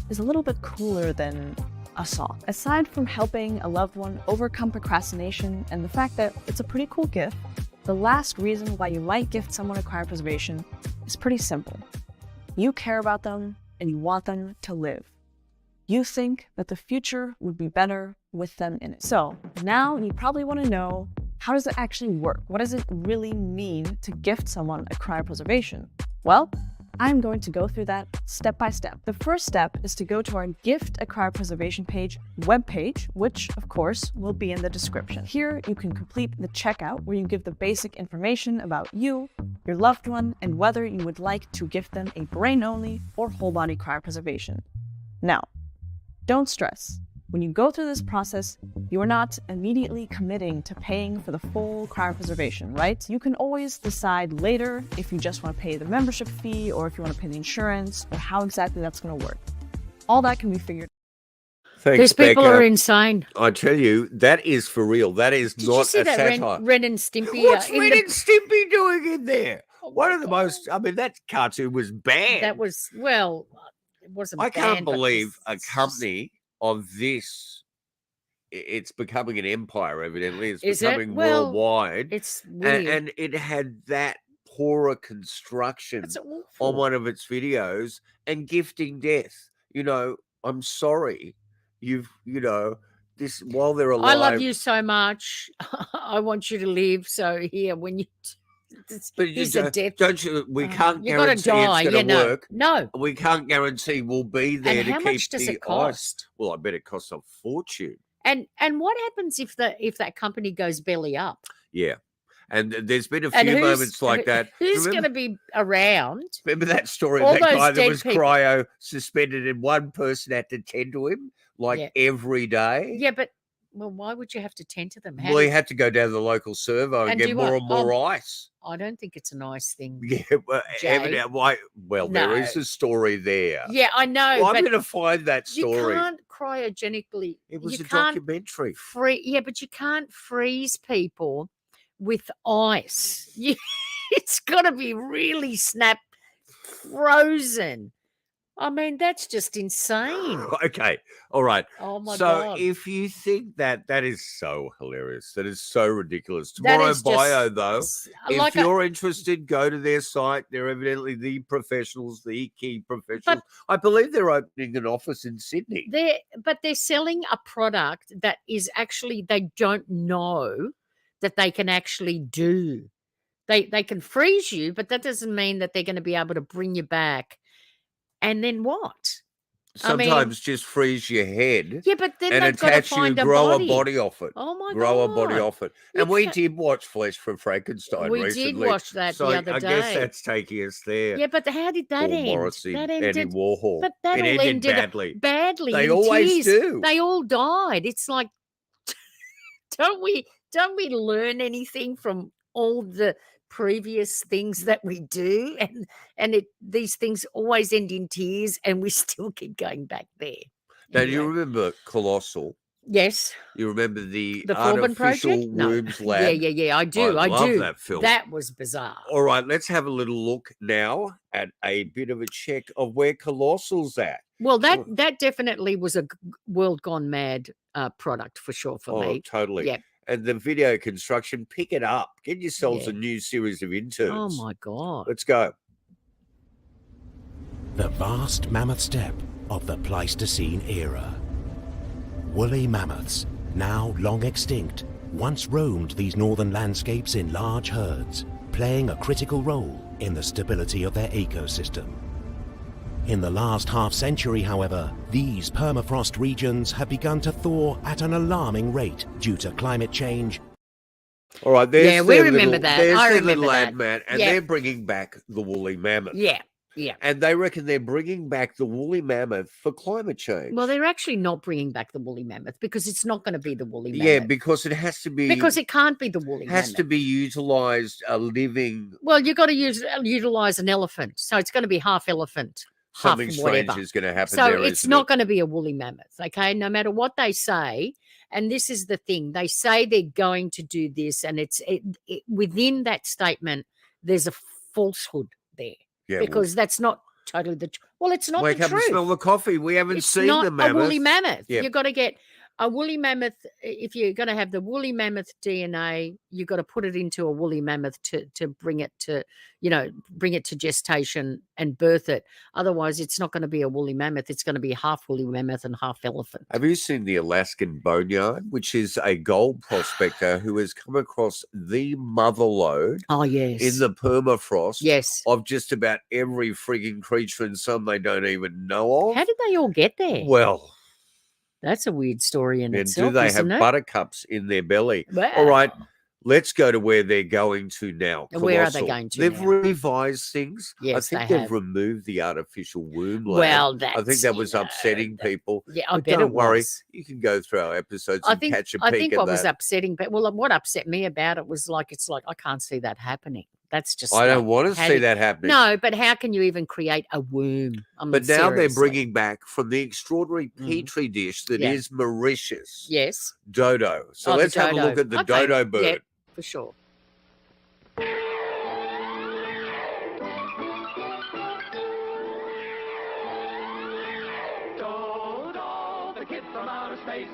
is a little bit cooler than a sock. Aside from helping a loved one overcome procrastination and the fact that it's a pretty cool gift, the last reason why you might gift someone a cryopreservation is pretty simple. You care about them and you want them to live. You think that the future would be better with them in it. So now you probably want to know, how does it actually work? What does it really mean to gift someone a cryopreservation? Well, I'm going to go through that step by step. The first step is to go to our Gift a Cryopreservation page webpage, which of course will be in the description. Here you can complete the checkout where you give the basic information about you, your loved one, and whether you would like to gift them a brain-only or whole-body cryopreservation. Now, don't stress. When you go through this process, you are not immediately committing to paying for the full cryopreservation, right? You can always decide later if you just want to pay the membership fee or if you want to pay the insurance or how exactly that's going to work. All that can be figured out. Thanks, These people Becca. are insane. I tell you, that is for real. That is Did not you see a that satire. Ren and Stimpy? What's in Ren the- and Stimpy doing in there? Oh One my of the God. most, I mean, that cartoon was banned. That was, well, it wasn't I can't banned, but believe a it's just- company of this, it's becoming an empire, evidently. It's Is it? becoming Well, worldwide. It's weird. And it had that poorer construction That's on awful. one of its videos and gifting death. You know, I'm sorry. This while they're alive. I love you so much. I want you to live. So here, when you, But you here's a death. don't you? We can't You gotta guarantee die. it's going to Yeah, work. no. We can't guarantee we'll be there And to how keep much does the it cost? ice. Well, I bet it costs a fortune. And what happens if that company goes belly up? Yeah, and there's been a And few who's- moments like that. Who's going to be around? Remember that story All of that those guy that dead was people. cryo suspended and one person had to tend to him like Yeah. every day? Yeah, but well, why would you have to tend to them? How Well, he did- had to go down to the local servo and And get do more what? and more Oh, ice. I don't think it's a nice thing. Yeah, well, Jay. well, No. there is a story there. Yeah, I know. Well, I'm but going to find that story. You can't cryogenically. It was you a can't documentary. Yeah, but you can't freeze people with ice. It's got to be really frozen. I mean, that's just insane. Okay, all right. Oh my So God. if you think that is so hilarious, that is so ridiculous. That Tomorrow is bio, just- though, if like you're interested, go to their site. They're evidently the professionals, the key professionals. I believe they're opening an office in Sydney. They're selling a product that is actually, they don't know that they can actually do. They can freeze you, but that doesn't mean that they're going to be able to bring you back. And then what? sometimes just freeze your head. Yeah, but then and they've got to attach you, find grow a body off it. Oh my grow a God. body off it. And we did watch Flesh from Frankenstein We recently. did watch that so the other I day. guess that's taking us there. Yeah, but how did that Paul end? Morrissey, That Andy ended, Warhol. but that It all ended ended badly. badly. They in always tears. do. They all died. It's like, don't we learn anything from all the previous things that we do? And these things always end in tears, and we still keep going back there. Now, do you Anyway. remember Colossal? Yes. You remember the Forbin Artificial Project? No. Wombs Lab? Yeah. I do. I love do. that film. That was bizarre. All right, let's have a little look now at a bit of a check of where Colossal's at. Well, that definitely was a world gone mad product for sure for me. Totally. Yeah. And the video construction, pick it up. Get yourselves Yeah. a new series of interns. Oh my God. Let's go. The vast mammoth steppe of the Pleistocene era. Woolly mammoths, now long extinct, once roamed these northern landscapes in large herds, playing a critical role in the stability of their ecosystem. In the last half-century, however, these permafrost regions have begun to thaw at an alarming rate due to climate change. All right, there's Yeah, we their remember little, that. There's I their remember little that. ad man, and Yeah. they're bringing back the woolly mammoth. Yeah. And they reckon they're bringing back the woolly mammoth for climate change. Well, they're actually not bringing back the woolly mammoth because it's not going to be the woolly mammoth. Yeah, because it has to be. Because it can't be the woolly has mammoth. to be utilized a living. Well, you've got to utilize an elephant, so it's going to be half elephant, Something half strange whatever. is going to happen. So there, it's isn't not it? going to be a woolly mammoth, okay? No matter what they say, and this is the thing: they say they're going to do this, and within that statement, there's a falsehood there. Yeah, because that's not totally the. Well, it's not wake the up truth. and smell the coffee. We haven't It's seen not the mammoth. a woolly mammoth. Yep. You've got to get a woolly mammoth. If you're going to have the woolly mammoth DNA, you've got to put it into a woolly mammoth to bring it to, bring it to gestation and birth it. Otherwise, it's not going to be a woolly mammoth. It's going to be half woolly mammoth and half elephant. Have you seen the Alaskan Boneyard, which is a gold prospector who has come across the mother lode Oh, yes. in the permafrost Yes. of just about every frigging creature and some they don't even know of? How did they all get there? Well, that's a weird story in and itself. do they have isn't it? buttercups in their belly? All right, Wow. let's go to where they're going to now. Where are they Colossal. going to They've now? revised things. Yes, I think they they've have. removed the artificial womb lab. Well, I think that's, that you was know, upsetting people. Yeah, I But bet don't it worry, was. you can go through our episodes I and think catch a peek I think at what that. was upsetting, but what upset me about it was it's like I can't see that happening. That's just I don't like, want to how see do- that happening. No, but how can you even create a womb? I mean, But now they're seriously. bringing back from the extraordinary petri dish that Yeah. is Mauritius. Yes. Dodo. So Oh, the let's have a look dodo. at the Okay, dodo bird. yeah, for sure. Dodo, the kid from outer space.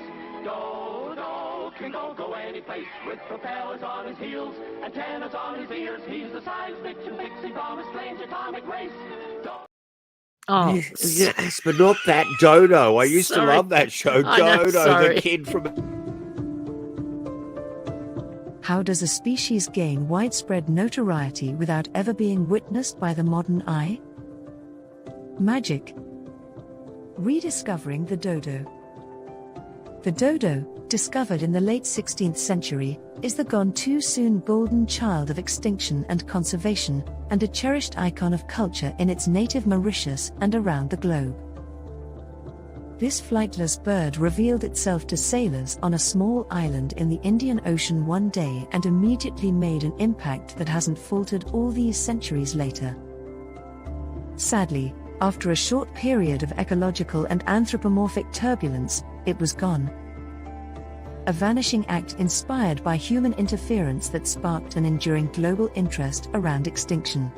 Dodo can go any place with propellers on his heels, antennas on his ears. He's the science fiction fixie from a strange atomic race. Oh, Yes, but not that Dodo. I used to Sorry. love that show, I know, Dodo, sorry. the kid from. How does a species gain widespread notoriety without ever being witnessed by the modern eye? Magic. Rediscovering the dodo. The dodo, discovered in the late 16th century, is the gone-too-soon golden child of extinction and conservation, and a cherished icon of culture in its native Mauritius and around the globe. This flightless bird revealed itself to sailors on a small island in the Indian Ocean one day and immediately made an impact that hasn't faltered all these centuries later. Sadly, after a short period of ecological and anthropomorphic turbulence, it was gone. A vanishing act inspired by human interference that sparked an enduring global interest around extinction.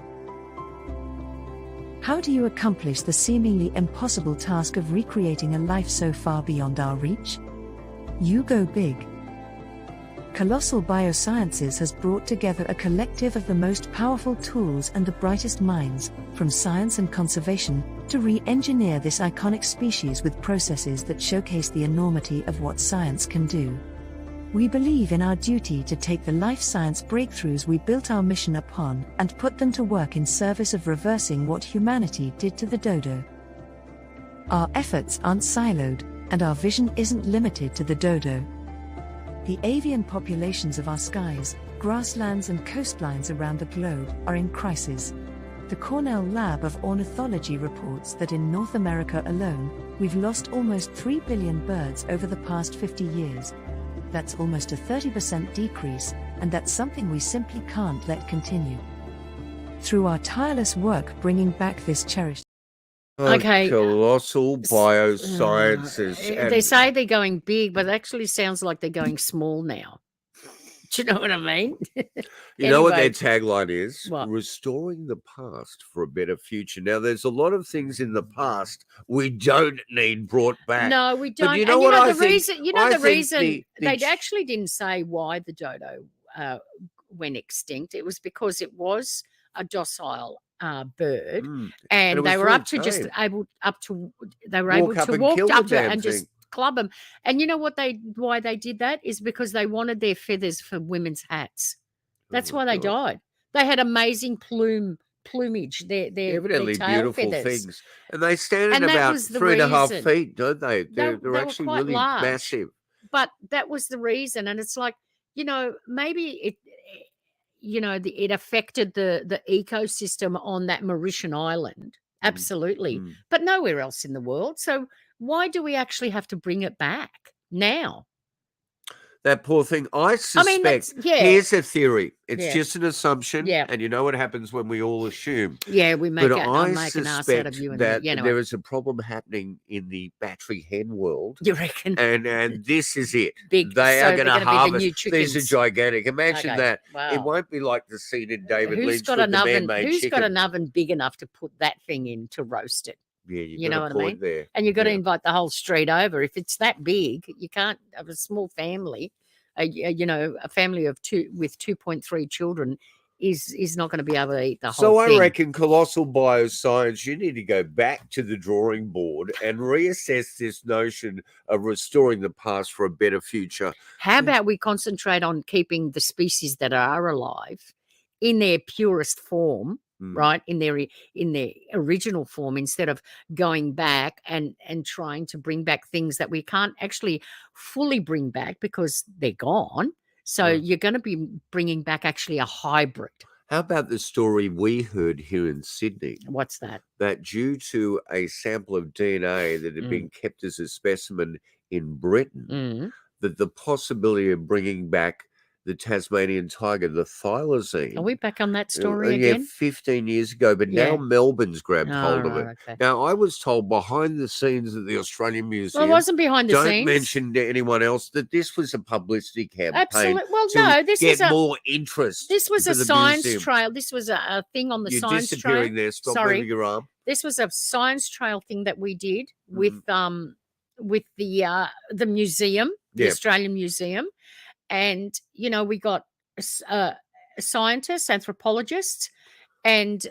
How do you accomplish the seemingly impossible task of recreating a life so far beyond our reach? You go big. Colossal Biosciences has brought together a collective of the most powerful tools and the brightest minds, from science and conservation, to re-engineer this iconic species with processes that showcase the enormity of what science can do. We believe in our duty to take the life science breakthroughs we built our mission upon and put them to work in service of reversing what humanity did to the dodo. Our efforts aren't siloed, and our vision isn't limited to the dodo. The avian populations of our skies, grasslands and coastlines around the globe are in crisis. The Cornell Lab of Ornithology reports that in North America alone, we've lost almost 3 billion birds over the past 50 years. That's almost a 30% decrease, and that's something we simply can't let continue. Through our tireless work bringing back this cherished Okay. Colossal biosciences. They say they're going big, but it actually sounds like they're going small now. Do you know what I mean? You know what their Anyway, tagline is? What? Restoring the past for a better future. Now, there's a lot of things in the past we don't need brought back. No, we But don't. you know And what I the think? reason, I the think reason the they actually didn't say why the dodo went extinct. It was because it was a docile bird, and it and was they were very up to just tame. able they were Walk able up to and walk kill the up to it damn and just thing. club them. And you know what why they did that is because they wanted their feathers for women's hats. That's Oh, why they God. died. They had amazing plumage. Their Evidently tail beautiful feathers. things. And they stand And at that about was the 3.5 reason. feet, don't they? They're They were actually quite really large. massive. But that was the reason, and it's like, maybe it it affected the ecosystem on that Mauritian island, absolutely, but nowhere else in the world. So why do we actually have to bring it back now? That poor thing. I I mean, suspect. yeah. Here's a theory. It's Yeah. just an assumption. Yeah. And you know what happens when we all assume. Yeah, we make But I I make an ass out of suspect you and that me. there is a problem happening in the battery hen world. You reckon? And this is it. Big. They So are they're going to gonna be the harvest. new These are chickens. gigantic. Imagine Okay, that. It wow. won't be like the scene in David Who's Lynch got with an the oven? man-made Who's chicken. got an oven big enough to put that thing in to roast it? Yeah, you've You got know a what I point mean? there. And you've got to Yeah. invite the whole street over. If it's that big, you can't have a small family. A family of 2.3 children is not going to be able to eat the So whole I thing. reckon colossal bioscience, you need to go back to the drawing board and reassess this notion of restoring the past for a better future. How about we concentrate on keeping the species that are alive in their purest form, right? In their original form, instead of going back and trying to bring back things that we can't actually fully bring back because they're gone. So you're going to be bringing back actually a hybrid. How about the story we heard here in Sydney? What's that? That due to a sample of DNA that had been kept as a specimen in Britain, that the possibility of bringing back the Tasmanian tiger, the thylacine. Are we back on that story Yeah, again? 15 years ago, but now Yeah. Melbourne's grabbed Oh, hold of it. right, okay. Now, I was told behind the scenes at the Australian Museum, Well, it wasn't behind the don't scenes. mention to anyone else that this was a publicity campaign. Absolutely. Well, to no, this get is a more interest. This was for a the science museum. trail. This was a thing on the You're science trail. disappearing there. Stop Sorry. moving your arm. This was a science trail thing that we did with the museum, the Yeah. Australian Museum, and we got scientists, anthropologists, and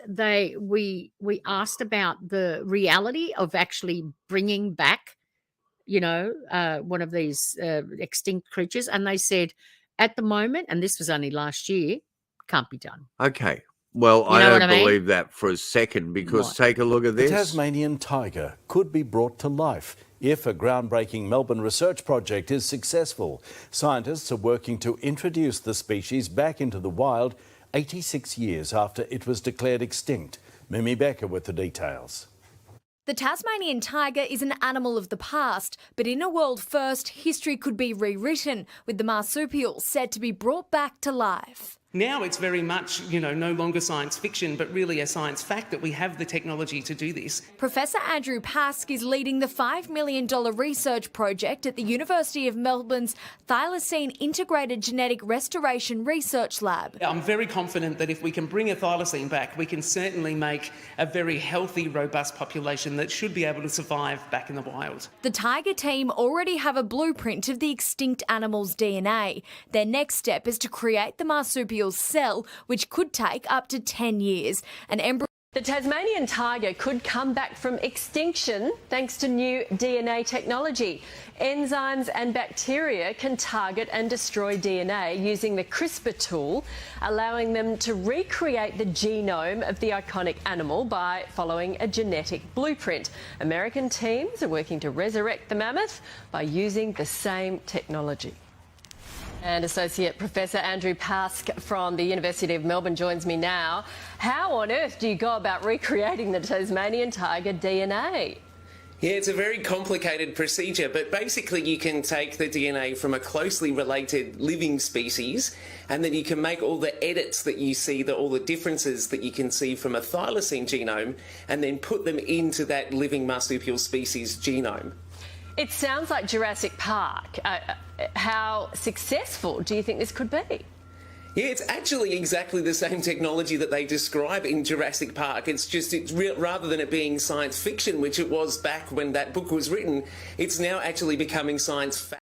we asked about the reality of actually bringing back, one of these extinct creatures, and they said at the moment, and this was only last year, can't be done. Okay. Well, You I know don't what I mean? believe that for a second because What? take a look at The this. Tasmanian tiger could be brought to life if a groundbreaking Melbourne research project is successful. Scientists are working to introduce the species back into the wild 86 years after it was declared extinct. Mimi Becker with the details. The Tasmanian tiger is an animal of the past, but in a world first, history could be rewritten, with the marsupial said to be brought back to life. Now it's very much, no longer science fiction, but really a science fact that we have the technology to do this. Professor Andrew Pask is leading the $5 million research project at the University of Melbourne's Thylacine Integrated Genetic Restoration Research Lab. I'm very confident that if we can bring a thylacine back, we can certainly make a very healthy, robust population that should be able to survive back in the wild. The tiger team already have a blueprint of the extinct animal's DNA. Their next step is to create the marsupial cell, which could take up to 10 years. An embryo The Tasmanian tiger could come back from extinction thanks to new DNA technology. Enzymes and bacteria can target and destroy DNA using the CRISPR tool, allowing them to recreate the genome of the iconic animal by following a genetic blueprint. American teams are working to resurrect the mammoth by using the same technology. And Associate Professor Andrew Pask from the University of Melbourne joins me now. How on earth do you go about recreating the Tasmanian tiger DNA? Yeah, it's a very complicated procedure, but basically you can take the DNA from a closely related living species, and then you can make all the edits that you see, all the differences that you can see from a thylacine genome, and then put them into that living marsupial species genome. It sounds like Jurassic Park. How successful do you think this could be? Yeah, it's actually exactly the same technology that they describe in Jurassic Park. It's just, rather than it being science fiction, which it was back when that book was written, it's now actually becoming science fact.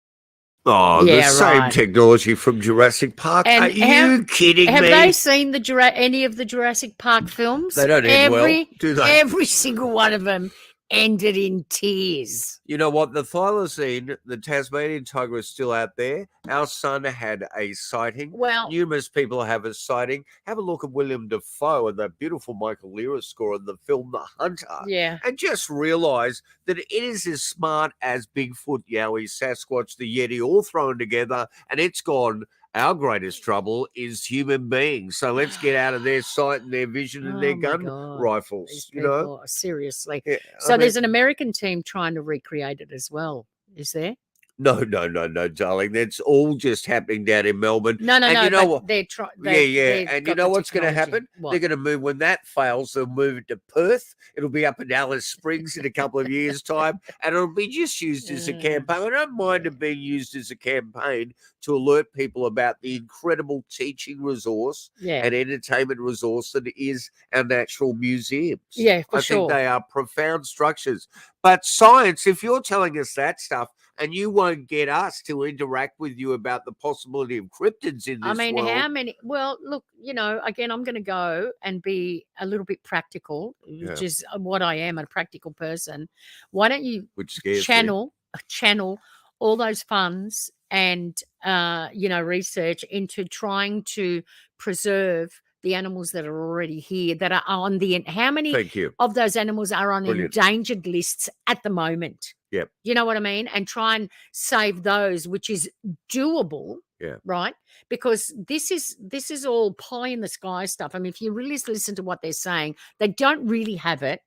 Oh, Yeah, the same right. technology from Jurassic Park. And Are you kidding have me? they seen any of the Jurassic Park films? They don't end well, do they? Every single one of them ended in tears. You know what? The thylacine, the Tasmanian tiger, is still out there. Our son had a sighting. Well, numerous people have a sighting. Have a look at William Dafoe and that beautiful Michael Lira score in the film The Hunter. Yeah. And just realise that it is as smart as Bigfoot, Yowie, Sasquatch, the Yeti, all thrown together, and it's gone. Our greatest trouble is human beings. So let's get out of their sight and their vision and their gun rifles. These You know, people, seriously. Yeah, So I there's mean- an American team trying to recreate it as well. Is there? No, darling. That's all just happening down in Melbourne. No, And you know but what? they're trying. Yeah. And you know what's going to happen? What? They're going to move when that fails. They'll move it to Perth. It'll be up in Alice Springs in a couple of years' time, and it'll be just used as a campaign. I don't mind it being used as a campaign to alert people about the incredible teaching resource Yeah. and entertainment resource that is our natural museums. Yeah, for I sure. think they are profound structures. But science, if you're telling us that stuff, and you won't get us to interact with you about the possibility of cryptids in this I mean, world. how many? Well, look, again, I'm going to go and be a little bit practical, which Yeah. is what I am, a practical person. Why don't you Which scares me. channel all those funds and research into trying to preserve the animals that are already here, that are on how many Thank you. of those animals are on Brilliant. endangered lists at the moment? Yep. You know what I mean? And try and save those, which is doable. Yeah. Right. Because this is all pie in the sky stuff. I mean, if you really listen to what they're saying, they don't really have it,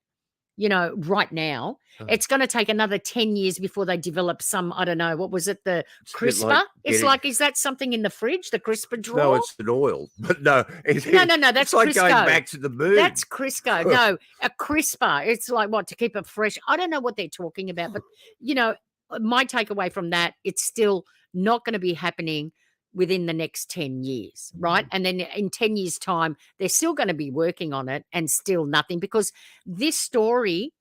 right now. It's going to take another 10 years before they develop some, I don't know, what was it? The a bit CRISPR? like It's getting- like, is that something in the fridge? The CRISPR drawer? No, it's an oil. But no. No, that's it's like going Crisco. back to the moon. That's Crisco. No, a CRISPR. It's like what, to keep it fresh? I don't know what they're talking about, but my takeaway from that, it's still not going to be happening within the next 10 years, right? And then in 10 years' time, they're still going to be working on it and still nothing, because this story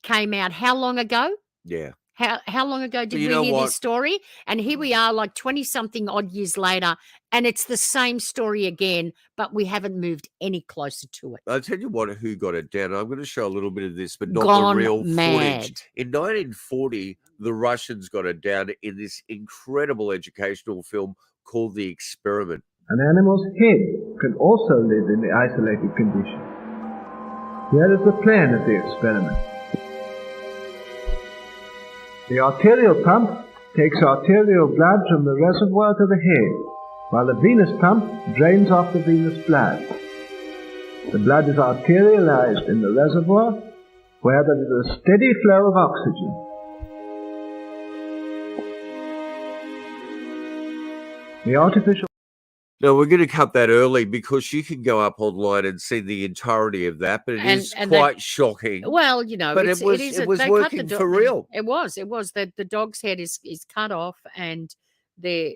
came out how long ago? Yeah. How long ago did you we know hear what? this story? And here we are, like 20-something odd years later, and it's the same story again, but we haven't moved any closer to it. I'll tell you who got it down. I'm going to show a little bit of this, but not Gone the real mad. footage. In 1940, the Russians got it down in this incredible educational film called The Experiment. An animal's head can also live in the isolated condition. Here is the plan of the experiment. The arterial pump takes arterial blood from the reservoir to the head, while the venous pump drains off the venous blood. The blood is arterialized in the reservoir, where there is a steady flow of oxygen. The artificial... Now, we're going to cut that early because you can go up online and see the entirety of that, but it is quite shocking. Well, but it it was working for real. It was that the dog's head is cut off, and they're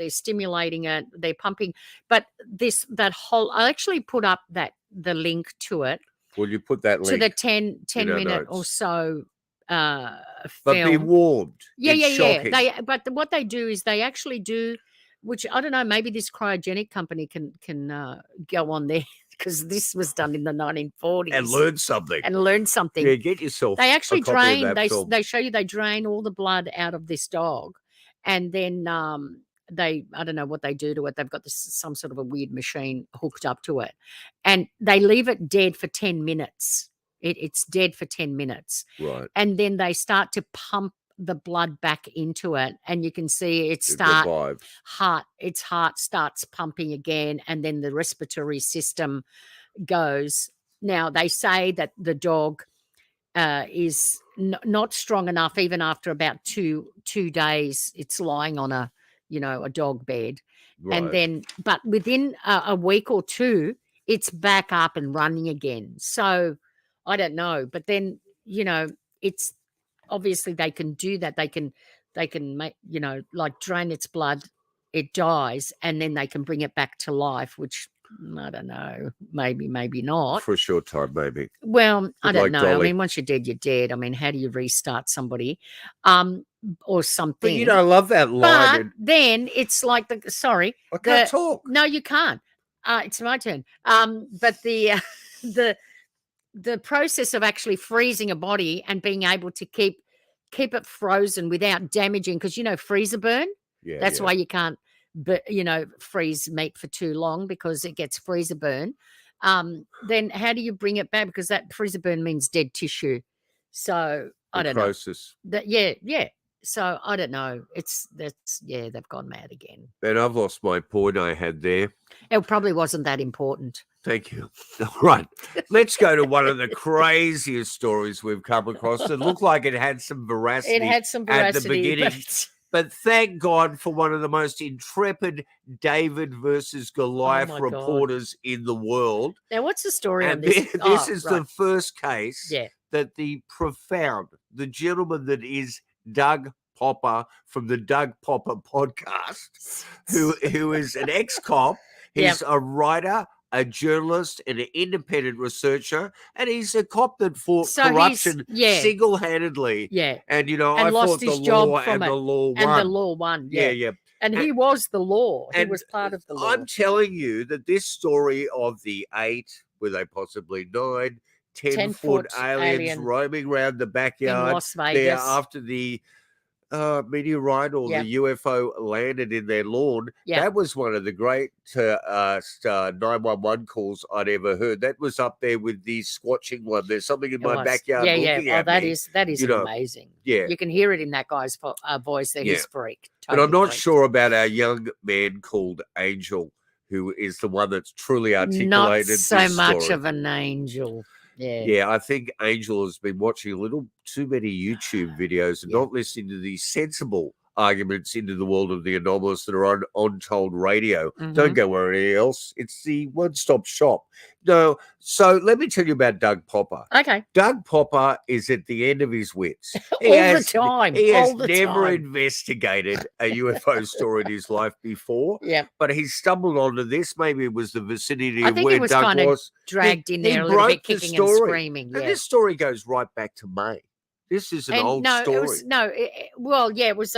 stimulating it, they're pumping. But I actually put up the link to it. Will you put that link to the 10 in our minute notes? or so film. But be warned. It's shocking. But what they do is they actually do, which I don't know, maybe this cryogenic company can go on there because this was done in the 1940s. And learn something. Yeah, get yourself. They actually a copy of drain. that film. They show you they drain all the blood out of this dog, and then I don't know what they do to it. They've got some sort of a weird machine hooked up to it, and they leave it dead for 10 minutes. It's dead for 10 minutes, Right. and then they start to pump the blood back into it, and you can see its heart starts pumping again, and then the respiratory system goes. Now they say that the dog is not strong enough, even after about two days. It's lying on a dog bed, and then but within a week or two, it's back up and running again. So I don't know, but then it's obviously they can do that. They can make like drain its blood, it dies, and then they can bring it back to life, which I don't know, maybe not. For a short time, maybe. Well, I don't like know. Dolly. I mean, once you're dead, you're dead. I mean, how do you restart somebody or something? But I love that line. But then it's like sorry. I can't talk. No, you can't. It's my turn. But the process of actually freezing a body and being able to keep it frozen without damaging, because freezer burn. Yeah, that's why you can't, freeze meat for too long, because it gets freezer burn. Then how do you bring it back? Because that freezer burn means dead tissue. So I don't Necrosis. know. Yeah. So I don't know. They've gone mad again. And I've lost my point I had there. It probably wasn't that important. Thank you. All right. Let's go to one of the craziest stories we've come across. It looked like it had some veracity. It had some veracity at the beginning. But thank God for one of the most intrepid David versus Goliath reporters in the world. Now, what's the story on And this? this is the first case that the gentleman that is Doug Popper from the Doug Popper podcast, who is an ex-cop. He's a writer, a journalist, and an independent researcher, and he's a cop that fought corruption single-handedly. Yeah, and and I lost thought his the job law from and the law won. And the law won. Yeah. And he was the law. He and was part of the law. I'm telling you that this story of the 8, were they possibly 9, 10-foot aliens roaming around the backyard in Las Vegas there after the meteorite or the UFO landed in their lawn. That was one of the great 911 calls I'd ever heard. That was up there with the squatching one. There's something in my backyard looking at that me. is amazing. Yeah. You can hear it in that guy's voice that he's freaked. But I'm not sure about our young man called Angel, who is the one that's truly articulated Not this so much story. of an angel. Yeah, I think Angel has been watching a little too many YouTube videos and not listening to the sensible arguments into the world of the anomalous that are on Untold Radio. Don't go anywhere else. It's the one-stop shop. No, so let me tell you about Doug Popper. Okay. Doug Popper is at the end of his wits. The time. He has all the never time. investigated a UFO story in his life before. Yeah. But he stumbled onto this. Maybe it was the vicinity I of think where he was Doug kind of was. dragged in there a little bit, kicking and screaming. And this story goes right back to May. This is an old story. It was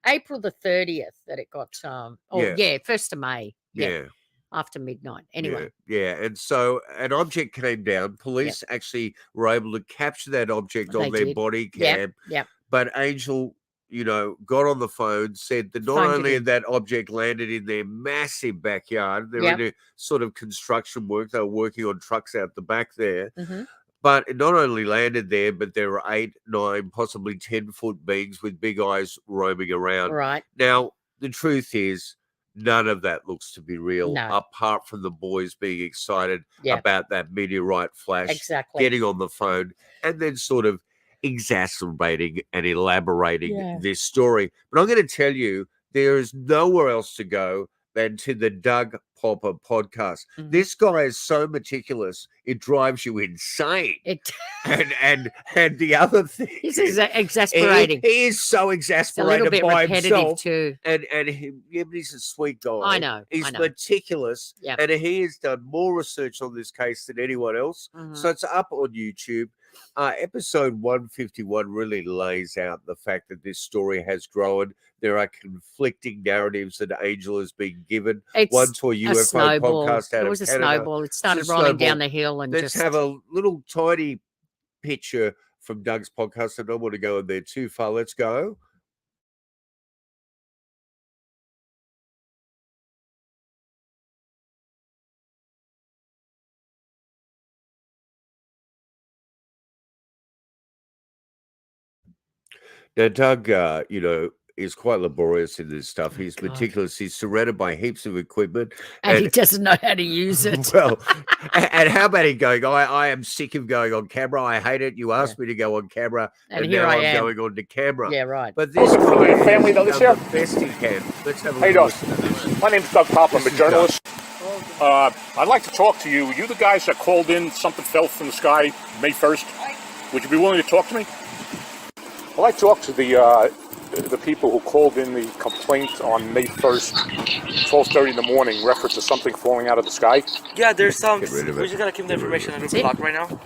April the 30th that it got. 1st of May. Yeah. After midnight. Anyway. Yeah. And so an object came down. Police actually were able to capture that object on their body cam. Yep. But Angel, got on the phone, said that not only had that object landed in their massive backyard, they're in a sort of construction work. They were working on trucks out the back there. But it not only landed there, but there were 8, 9, possibly 10-foot beings with big eyes roaming around. Right. Now, the truth is, none of that looks to be real, No. apart from the boys being excited Yeah. about that meteorite flash, Exactly. getting on the phone, and then sort of exacerbating and elaborating this story. But I'm going to tell you, there is nowhere else to go than to the Doug Popper podcast. This guy is so meticulous, it drives you insane. And the other thing, He's exasperating. He is so exasperated bit by repetitive himself too. And he's a sweet guy. I know. He's meticulous, Yep. and he has done more research on this case than anyone else. So it's up on YouTube. Episode 151 really lays out the fact that this story has grown. There are conflicting narratives that Angel has been given. One to a UFO snowball. podcast out It was of a Canada. snowball. It started It's a rolling down snowball. the hill and Let's just have a little tiny picture from Doug's podcast. I don't want to go in there too far. Let's go. Now, Doug, is quite laborious in this stuff. He's meticulous. He's surrounded by heaps of equipment. and he doesn't know how to use it. Well, and how about he going, I am sick of going on camera. I hate it. You asked me to go on camera, And and here now I I'm am. going on to camera. Yeah, right. But this Welcome to guy your family has that lives done here. the best he can. Let's have a How you look. doing? My name's Doug Pop. I'm a This is journalist. I'd like to talk to you. You the guys that called in, something fell from the sky May 1st. Would you be willing to talk to me? I'd like to talk to the people who called in the complaint on May 1st, 12:30 in the morning, reference to something falling out of the sky. Yeah, there's some. Get rid of We it. just gotta keep the Get rid of information it. under block right now.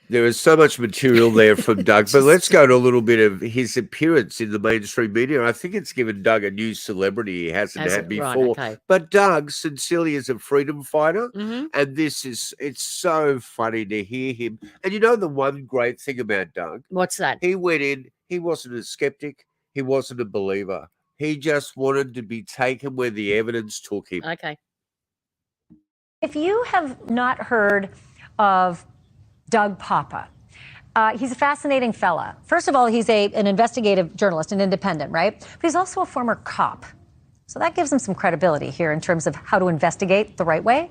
There is so much material there from Doug, but let's go to a little bit of his appearance in the mainstream media. I think it's given Doug a new celebrity he hasn't Has had it? before. Right, okay. But Doug, sincerely, is a freedom fighter, Mhm. and it's so funny to hear him. And you know the one great thing about Doug? What's that? He went in, he wasn't a skeptic, he wasn't a believer. He just wanted to be taken where the evidence took him. Okay. If you have not heard of Doug Papa, he's a fascinating fella. First of all, he's an investigative journalist, an independent, right? But he's also a former cop. So that gives him some credibility here in terms of how to investigate the right way.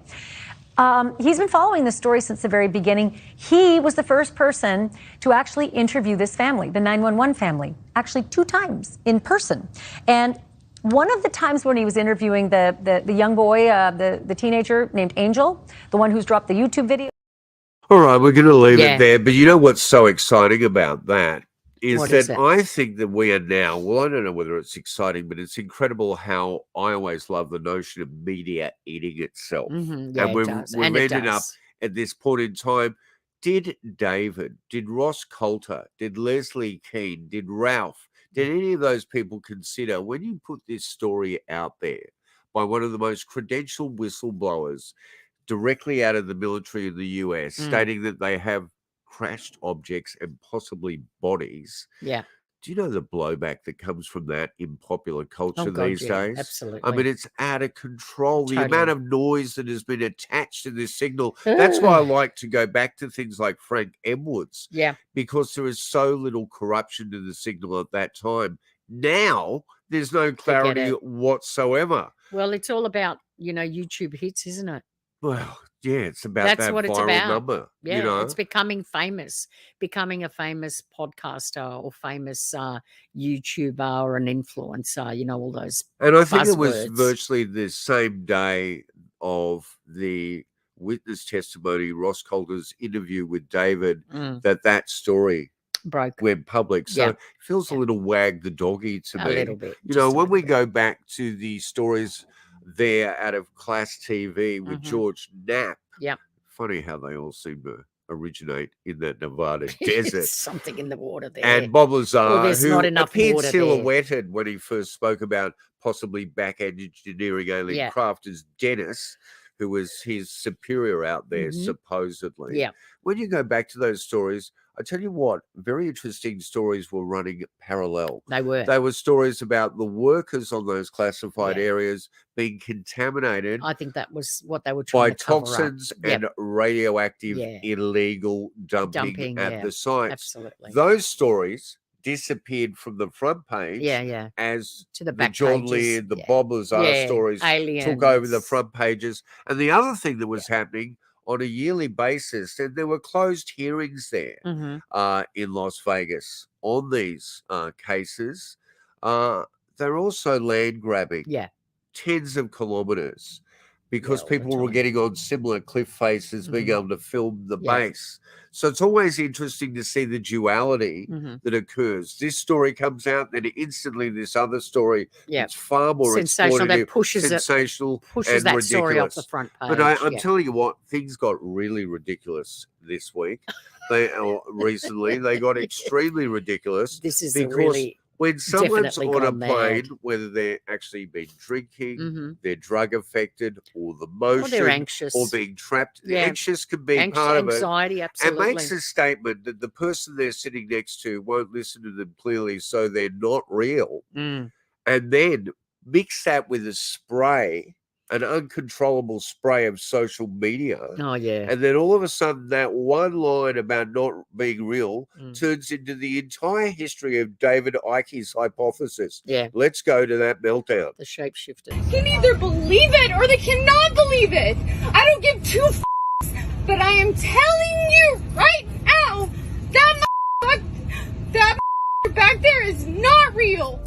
He's been following this story since the very beginning. He was the first person to actually interview this family, the 911 family, actually 2 times in person. And one of the times when he was interviewing the young boy, the teenager named Angel, the one who's dropped the YouTube video. All right, we're going to leave Yeah. it there. But you know what's so exciting about that is What that is it? I think that we are now, well, I don't know whether it's exciting, but it's incredible how I always love the notion of media eating itself. Mhm, yeah, And it we've, does, we've and it ended up does. at this point in time. Did David, did Ross Coulter, did Leslie Keane, did Ralph, did any of those people consider when you put this story out there by one of the most credentialed whistleblowers directly out of the military in the US, stating that they have crashed objects and possibly bodies? Yeah. Do you know the blowback that comes from that in popular culture Oh, God, these yeah, days? I absolutely. mean, it's out of control. The Totally. amount of noise that has been attached to this signal. That's why I like to go back to things like Frank Edwards. Yeah. Because there is so little corruption to the signal at that time. Now, there's no clarity it. whatsoever. Well, it's all about, YouTube hits, isn't it? Well, yeah, it's about That's that what it's viral about. number. Yeah, you know? it's becoming famous, becoming a famous podcaster or famous YouTuber or an influencer, all those And I think it was buzzwords. virtually the same day of the witness testimony, Ross Coulter's interview with David, Mm. that story broke, went public. So Yeah. it feels a little wag the doggy to A me. little bit, You know, just a when we go back to the stories there out of Class TV with Mhm. George Knapp, Yeah. funny how they all seem to originate in that Nevada desert. Something in the water there. And Bob Or Lazar, there's who not enough appeared water there. silhouetted when he first spoke about possibly back-end engineering alien Yeah. craft, as Dennis, who was his superior out there, Mhm. supposedly. Yeah. When you go back to those stories, I tell you what, very interesting stories were running parallel. They were. They were stories about the workers on those classified Yeah. areas being contaminated I think that was what they were trying by to cover up. toxins Yep. and radioactive Yeah. illegal dumping Dumping, at yeah, the sites. absolutely. Those stories disappeared from the front page Yeah. as To the the back John pages, Lear, the yeah. Bob Lazar Yeah, stories took over the aliens. front pages. And the other thing that was happening on a yearly basis, and there were closed hearings there Mhm. in Las Vegas on these cases, they're also land grabbing. Yeah. Tens of kilometers. because all the people were time. getting on similar cliff faces, being Mhm. able to film the Yeah. base. So it's always interesting to see the duality Mhm. that occurs. This story comes out, then instantly this other story Yeah. that's far more Sensational, that exploitative, pushes it- sensational, pushes and that ridiculous. story off the front But page, I'm yeah. telling you what, things got really ridiculous this week. Recently, they got extremely ridiculous. This is because really when someone's definitely on a gone plane, mad. whether they're actually been drinking, Mhm. they're drug affected, or the motion, Or they're anxious. or being trapped, Yeah. anxious can be Anx- part of it. anxiety, And absolutely. makes a statement that the person they're sitting next to won't listen to them clearly, so they're not real. Mm. And then mix that with a spray, an uncontrollable spray of social media. Oh, yeah. And then all of a sudden, that one line about not being real Mm. turns into the entire history of David Icke's hypothesis. Yeah. Let's go to that meltdown. The shapeshifter. Can either believe it or they cannot believe it. I don't give two but I am telling you right now, that back there is not real.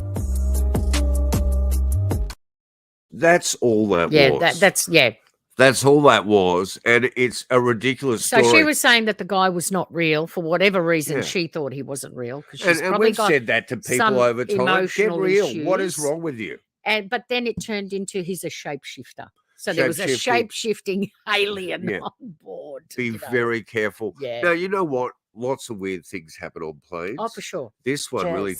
That's all that Yeah, was. that's That's all that was. And it's a ridiculous So story. she was saying that the guy was not real for whatever reason. Yeah. She thought he wasn't real because she's and probably we've got said that to people some over time. Get emotional real. issues. What is wrong with you? But then it turned into he's a shapeshifter. So there was a Shape-shifting. shape-shifting alien Yeah. on board. Be you know. very careful. Yeah. Now, you know what? Lots of weird things happen on planes. Oh, for sure. This one really...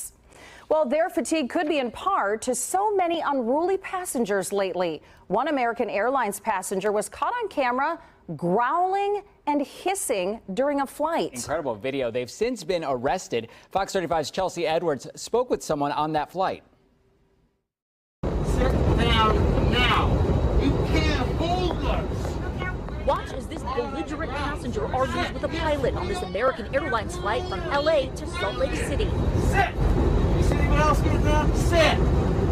Well, their fatigue could be in part to so many unruly passengers lately. One American Airlines passenger was caught on camera growling and hissing during a flight. Incredible video. They've since been arrested. Fox 35's Chelsea Edwards spoke with someone on that flight. Sit down now. You can't hold us. Watch as this belligerent passenger argues with a pilot on this American Airlines flight from LA to Salt Lake City. Sit. You see anyone else get down? Sit.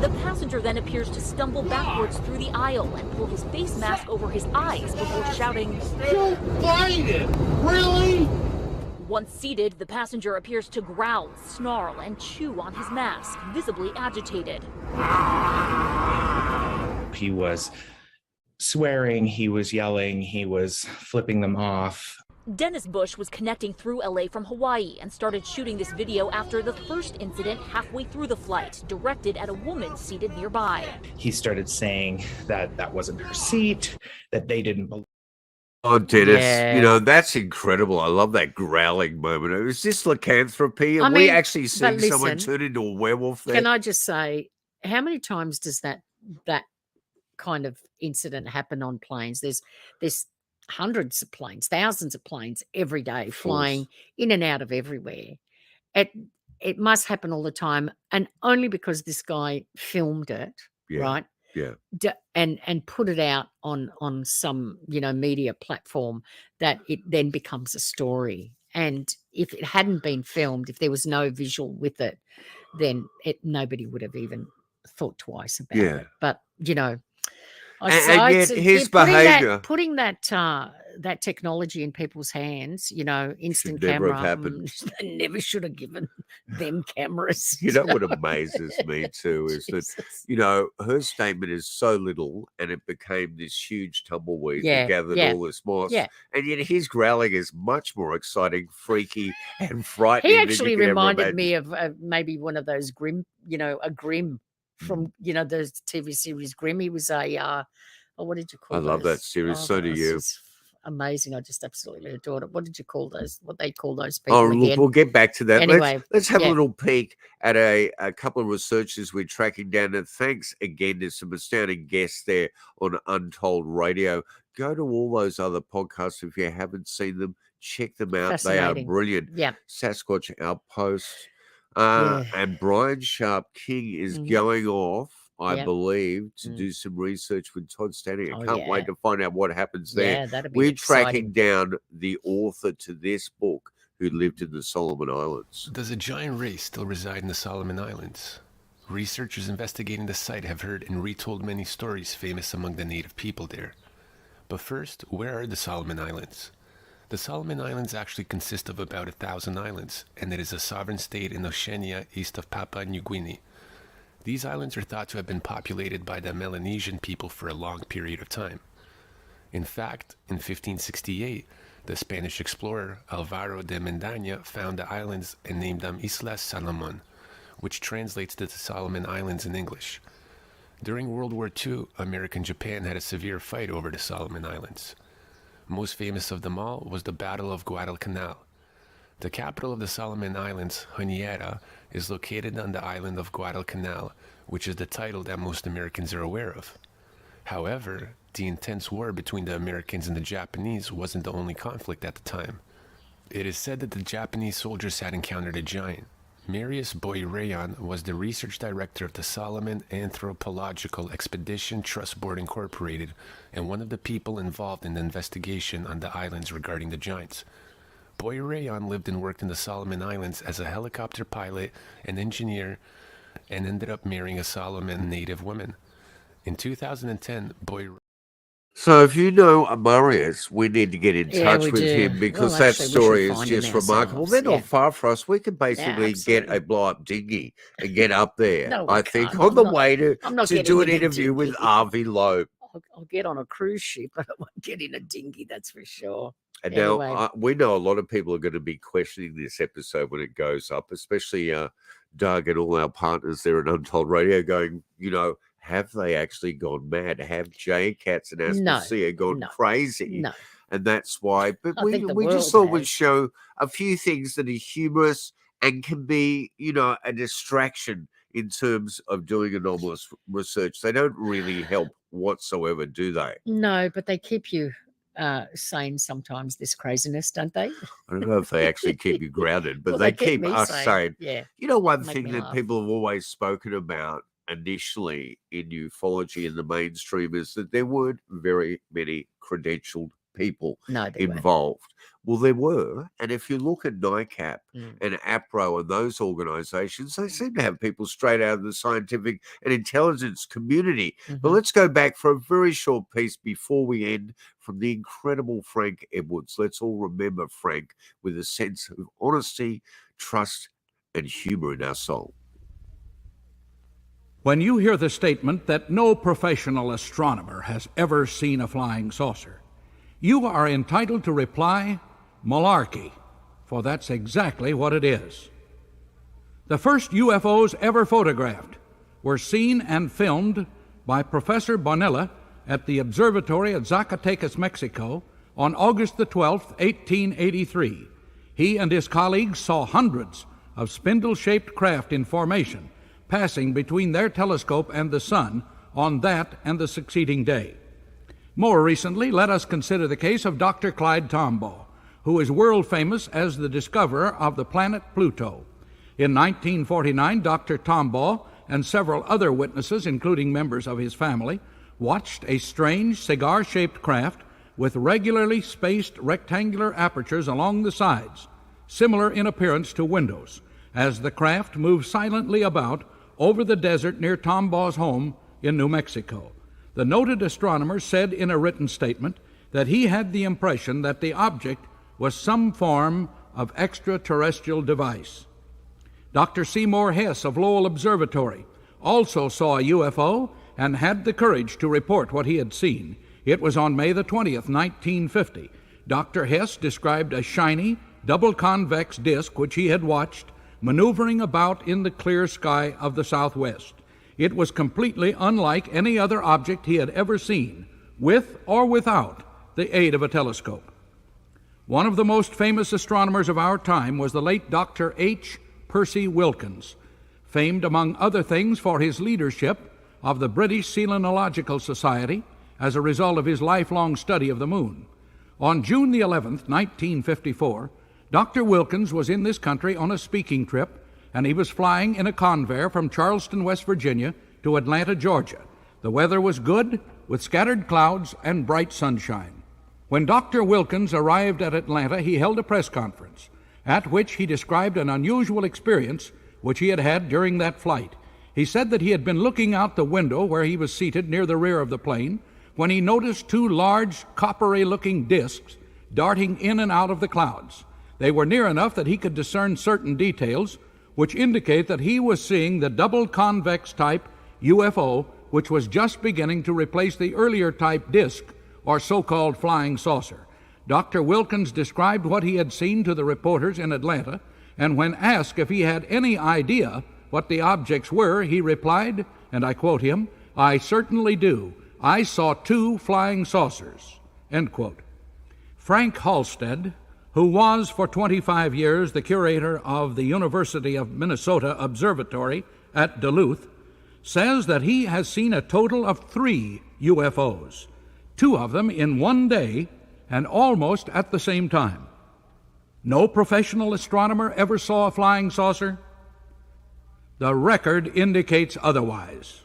The passenger then appears to stumble backwards through the aisle and pull his face mask over his eyes before shouting, "Don't fight it! Really?" Once seated, the passenger appears to growl, snarl, and chew on his mask, visibly agitated. He was swearing, he was yelling, he was flipping them off. Dennis Bush was connecting through LA from Hawaii and started shooting this video after the first incident halfway through the flight, directed at a woman seated nearby. He started saying that that wasn't her seat, that they didn't believe. Oh, Dennis, Yeah. you know, that's incredible. I love that growling moment. Is this lycanthropy? Are I we mean, actually but seeing someone listen, turn into a werewolf there? Can I just say, how many times does that kind of incident happen on planes? There's hundreds of planes, thousands of planes every day flying in and out of everywhere. It must happen all the time, and only because this guy filmed it, Yeah. right? Yeah. And put it out on some media platform that it then becomes a story. And if it hadn't been filmed, if there was no visual with it, then nobody would have even thought twice about Yeah. it. But And yet his behaviour putting that technology in people's hands, instant should never camera, have happened. they never should have given them cameras. You know what amazes me too is that, her statement is so little and it became this huge tumbleweed Yeah, that gathered yeah, all this moss. yeah. And yet his growling is much more exciting, freaky, and frightening. He than you actually could ever reminded imagine. me of maybe one of those Grimm, a Grimm from, the TV series Grimm. He was a, what did you call I love that those? series. Oh, So do this you. is amazing. I just absolutely adored it. What did you call those? What they call those people Oh, look, again? we'll get back to that. Anyway, let's have yeah. a little peek at a couple of researchers we're tracking down. And thanks again to some astounding guests there on Untold Radio. Go to all those other podcasts if you haven't seen them. Check them out. They are Fascinating. brilliant. Yeah. Sasquatch Outpost. Yeah. And Brian Sharp King is Mhm. going off, I Yep. believe, to Mm. do some research with Todd Stanley. I Oh, can't wait yeah. to find out what happens there. Yeah, that'd be We're exciting. tracking down the author to this book who lived in the Solomon Islands. Does a giant race still reside in the Solomon Islands? Researchers investigating the site have heard and retold many stories famous among the native people there. But first, where are the Solomon Islands? The Solomon Islands actually consist of about 1,000 islands, and it is a sovereign state in Oceania east of Papua New Guinea. These islands are thought to have been populated by the Melanesian people for a long period of time. In fact, in 1568, the Spanish explorer Alvaro de Mendaña found the islands and named them Islas Salomon, which translates to the Solomon Islands in English. During World War II, America and Japan had a severe fight over the Solomon Islands. Most famous of them all was the Battle of Guadalcanal. The capital of the Solomon Islands, Honiara, is located on the island of Guadalcanal, which is the title that most Americans are aware of. However, the intense war between the Americans and the Japanese wasn't the only conflict at the time. It is said that the Japanese soldiers had encountered a giant. Marius Boy-Rayon was the research director of the Solomon Anthropological Expedition Trust Board Incorporated and one of the people involved in the investigation on the islands regarding the giants. Boy-Rayon lived and worked in the Solomon Islands as a helicopter pilot and engineer and ended up marrying a Solomon native woman. In 2010, So if you know Marius, we need to get in Yeah, touch we with do. him because Well, that actually, we story should is find him just remarkable. ourselves, They're not yeah. far for us. We can basically get a blow-up dinghy and get up there, No, we I think, can't. on I'm the not- way to I'm not do getting an in a interview with dinghy. Avi Loeb. I'll get on a cruise ship, but I won't get in a dinghy, that's for sure. And Anyway. now we know a lot of people are going to be questioning this episode when it goes up, especially Doug and all our partners there at Untold Radio going, have they actually gone mad? Have Jay, Katz and Aspasia gone crazy? No. And that's why. But I we think the just world thought we'd has. show a few things that are humorous and can be, a distraction in terms of doing anomalous research. They don't really help whatsoever, do they? No, but they keep you sane sometimes, this craziness, don't they? I don't know if they actually keep you grounded, but Well, they they keep keep me us sane, sane. yeah. One Make thing me that laugh. people have always spoken about initially in ufology in the mainstream is that there weren't very many credentialed people No, there weren't. involved. Well, there were. And if you look at NICAP Mm. and APRO and those organizations, they seem to have people straight out of the scientific and intelligence community. But Mhm. let's go back for a very short piece before we end from the incredible Frank Edwards. Let's all remember Frank with a sense of honesty, trust, and humor in our soul. When you hear the statement that no professional astronomer has ever seen a flying saucer, you are entitled to reply, malarkey, for that's exactly what it is. The first UFOs ever photographed were seen and filmed by Professor Bonilla at the observatory at Zacatecas, Mexico, on August the 12th, 1883. He and his colleagues saw hundreds of spindle-shaped craft in formation passing between their telescope and the sun on that and the succeeding day. More recently, let us consider the case of Dr. Clyde Tombaugh, who is world famous as the discoverer of the planet Pluto. In 1949, Dr. Tombaugh and several other witnesses, including members of his family, watched a strange cigar-shaped craft with regularly spaced rectangular apertures along the sides, similar in appearance to windows, as the craft moved silently about over the desert near Tombaugh's home in New Mexico. The noted astronomer said in a written statement that he had the impression that the object was some form of extraterrestrial device. Dr. Seymour Hess of Lowell Observatory also saw a UFO and had the courage to report what he had seen. It was on May the 20th, 1950. Dr. Hess described a shiny, double-convex disk which he had watched maneuvering about in the clear sky of the southwest. It was completely unlike any other object he had ever seen, with or without the aid of a telescope. One of the most famous astronomers of our time was the late Dr. H. Percy Wilkins, famed among other things for his leadership of the British Selenological Society as a result of his lifelong study of the moon. On June the 11th, 1954, Dr. Wilkins was in this country on a speaking trip, and he was flying in a Convair from Charleston, West Virginia, to Atlanta, Georgia. The weather was good, with scattered clouds and bright sunshine. When Dr. Wilkins arrived at Atlanta, he held a press conference, at which he described an unusual experience which he had had during that flight. He said that he had been looking out the window where he was seated near the rear of the plane when he noticed two large, coppery-looking discs darting in and out of the clouds. They were near enough that he could discern certain details, which indicate that he was seeing the double convex type UFO, which was just beginning to replace the earlier type disk or so-called flying saucer. Dr. Wilkins described what he had seen to the reporters in Atlanta, and when asked if he had any idea what the objects were, he replied, and I quote him, "I certainly do. I saw 2 flying saucers," end quote. Frank Halstead, who was for 25 years the curator of the University of Minnesota Observatory at Duluth, says that he has seen a total of 3 UFOs, 2 of them in one day and almost at the same time. No professional astronomer ever saw a flying saucer? The record indicates otherwise.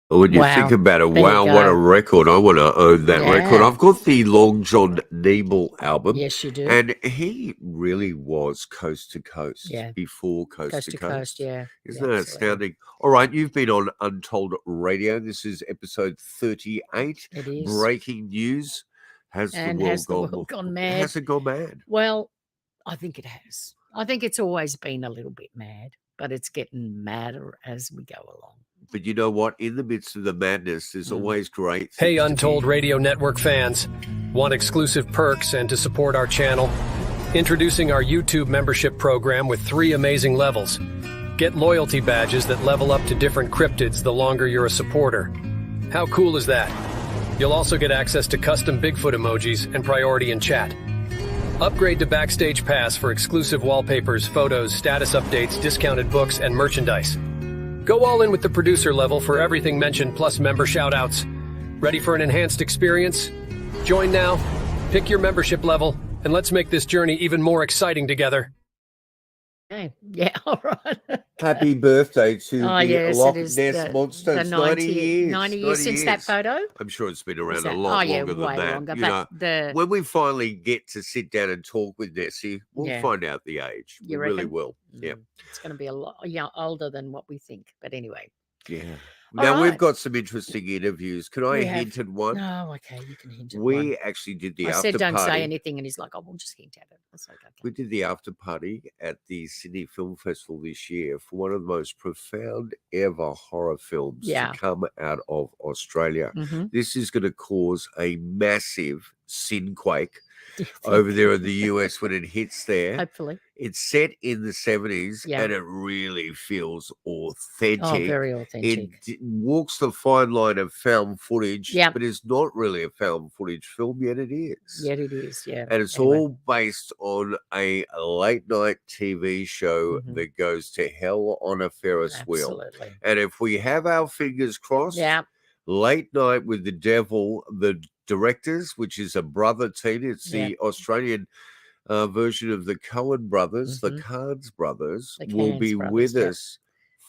When you Wow. think about it, There you wow, what go. a record. I want to own that record. Yeah. I've got the Long John Nebel album. Yes, you do. And he really was coast to coast Yeah. before coast, Coast to to coast, yeah. Isn't Yeah, that absolutely. astounding? All right, you've been on Untold Radio. This is episode 38. It is. Breaking news. Has And the world, has the gone, world gone mad? Has it gone mad? Well, I think it has. I think it's always been a little bit mad, but it's getting madder as we go along. But you know what? In the midst of the madness, there's always great Hey, things to Untold be- Radio Network fans. Want exclusive perks and to support our channel? Introducing our YouTube membership program with 3 amazing levels. Get loyalty badges that level up to different cryptids the longer you're a supporter. How cool is that? You'll also get access to custom Bigfoot emojis and priority in chat. Upgrade to Backstage Pass for exclusive wallpapers, photos, status updates, discounted books, and merchandise. Go all in with the producer level for everything mentioned plus member shoutouts. Ready for an enhanced experience? Join now, pick your membership level, and let's make this journey even more exciting together. Okay. Yeah, all right. Happy birthday to Oh, the yes, Loch it is Ness Monster. the It's 90 years. 90 years since that photo. I'm sure it's been Is around a that- lot oh, yeah, longer than way that. longer, You but know, the- when we finally get to sit down and talk with Nessie, we'll Yeah. find out the age. You we really reckon? will. Yeah. It's going to be a lot older than what we think. But anyway. Yeah. All Now, we've right. got some interesting interviews. Can I We have- hint at one? No, okay, you can hint at We one. actually did the I after said don't party. say anything, and he's like, "Oh, we'll just hint at it." That's okay. We did the after party at the Sydney Film Festival this year for one of the most profound ever horror films Yeah. to come out of Australia. Mhm. This is going to cause a massive sinquake over there in the US when it hits there. Hopefully. It's set in the 70s Yeah. and it really feels authentic. Oh, very authentic. It walks the fine line of found footage, Yeah. but it's not really a found footage film, yet it is. Yet it is, yeah. And it's Anyway. all based on a late night TV show that goes to hell on a Ferris wheel. Mm-hmm. Absolutely. And if we have our fingers crossed, Yeah. Late Night with the Devil, the directors, which is a brother team, it's the Yeah. Australian version of the Coen brothers, the Cards brothers, The will Cairns be brothers, with yeah. us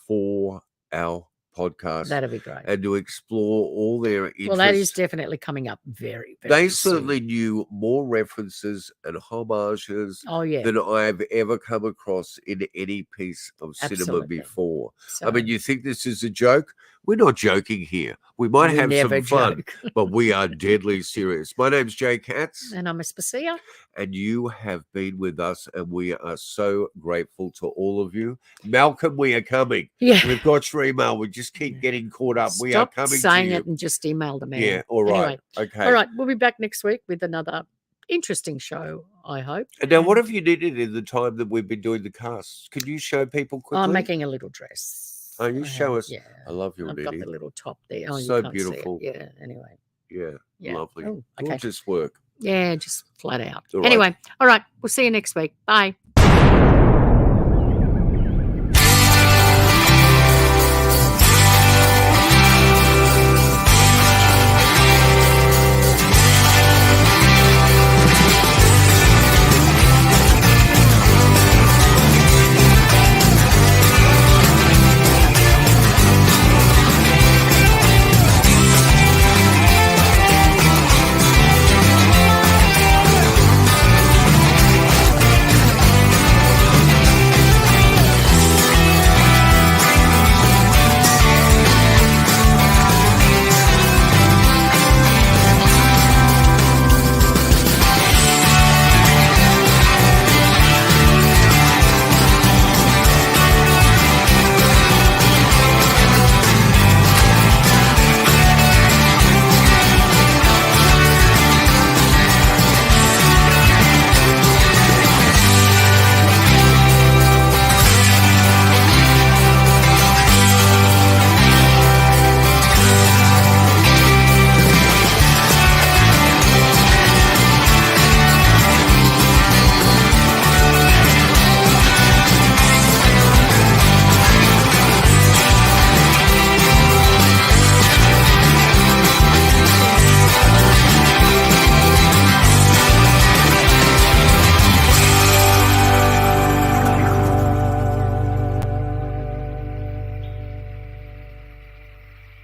for our podcast. That'd be great. And to explore all their interests. Well, that is definitely coming up very, very They soon. certainly knew more references and homages Oh, yeah. than I've ever come across in any piece of cinema Absolutely. before. So- I mean, you think this is a joke? We're not joking here. We might We have never some fun, joke. but we are deadly serious. My name's Jay Katz, And I'm Aspasia. and you have been with us, and we are so grateful to all of you. Malcolm, we are coming. Yeah. We've got your email. We just keep getting caught up. We are Stop coming saying to you. it and just email the man. Yeah, all right. Anyway, Okay. All right. We'll be back next week with another interesting show, I hope. And now, what have you needed in the time that we've been doing the casts? Could you show people quickly? I'm making a little dress. Oh, you show us. Yeah. I love your I've got knitting. the little top there. Oh, you So can't see it. beautiful. Yeah. Anyway. Yeah, Yeah. lovely. Oh, okay. Gorgeous work. Yeah, just flat out. All right. Anyway, all right. We'll see you next week. Bye.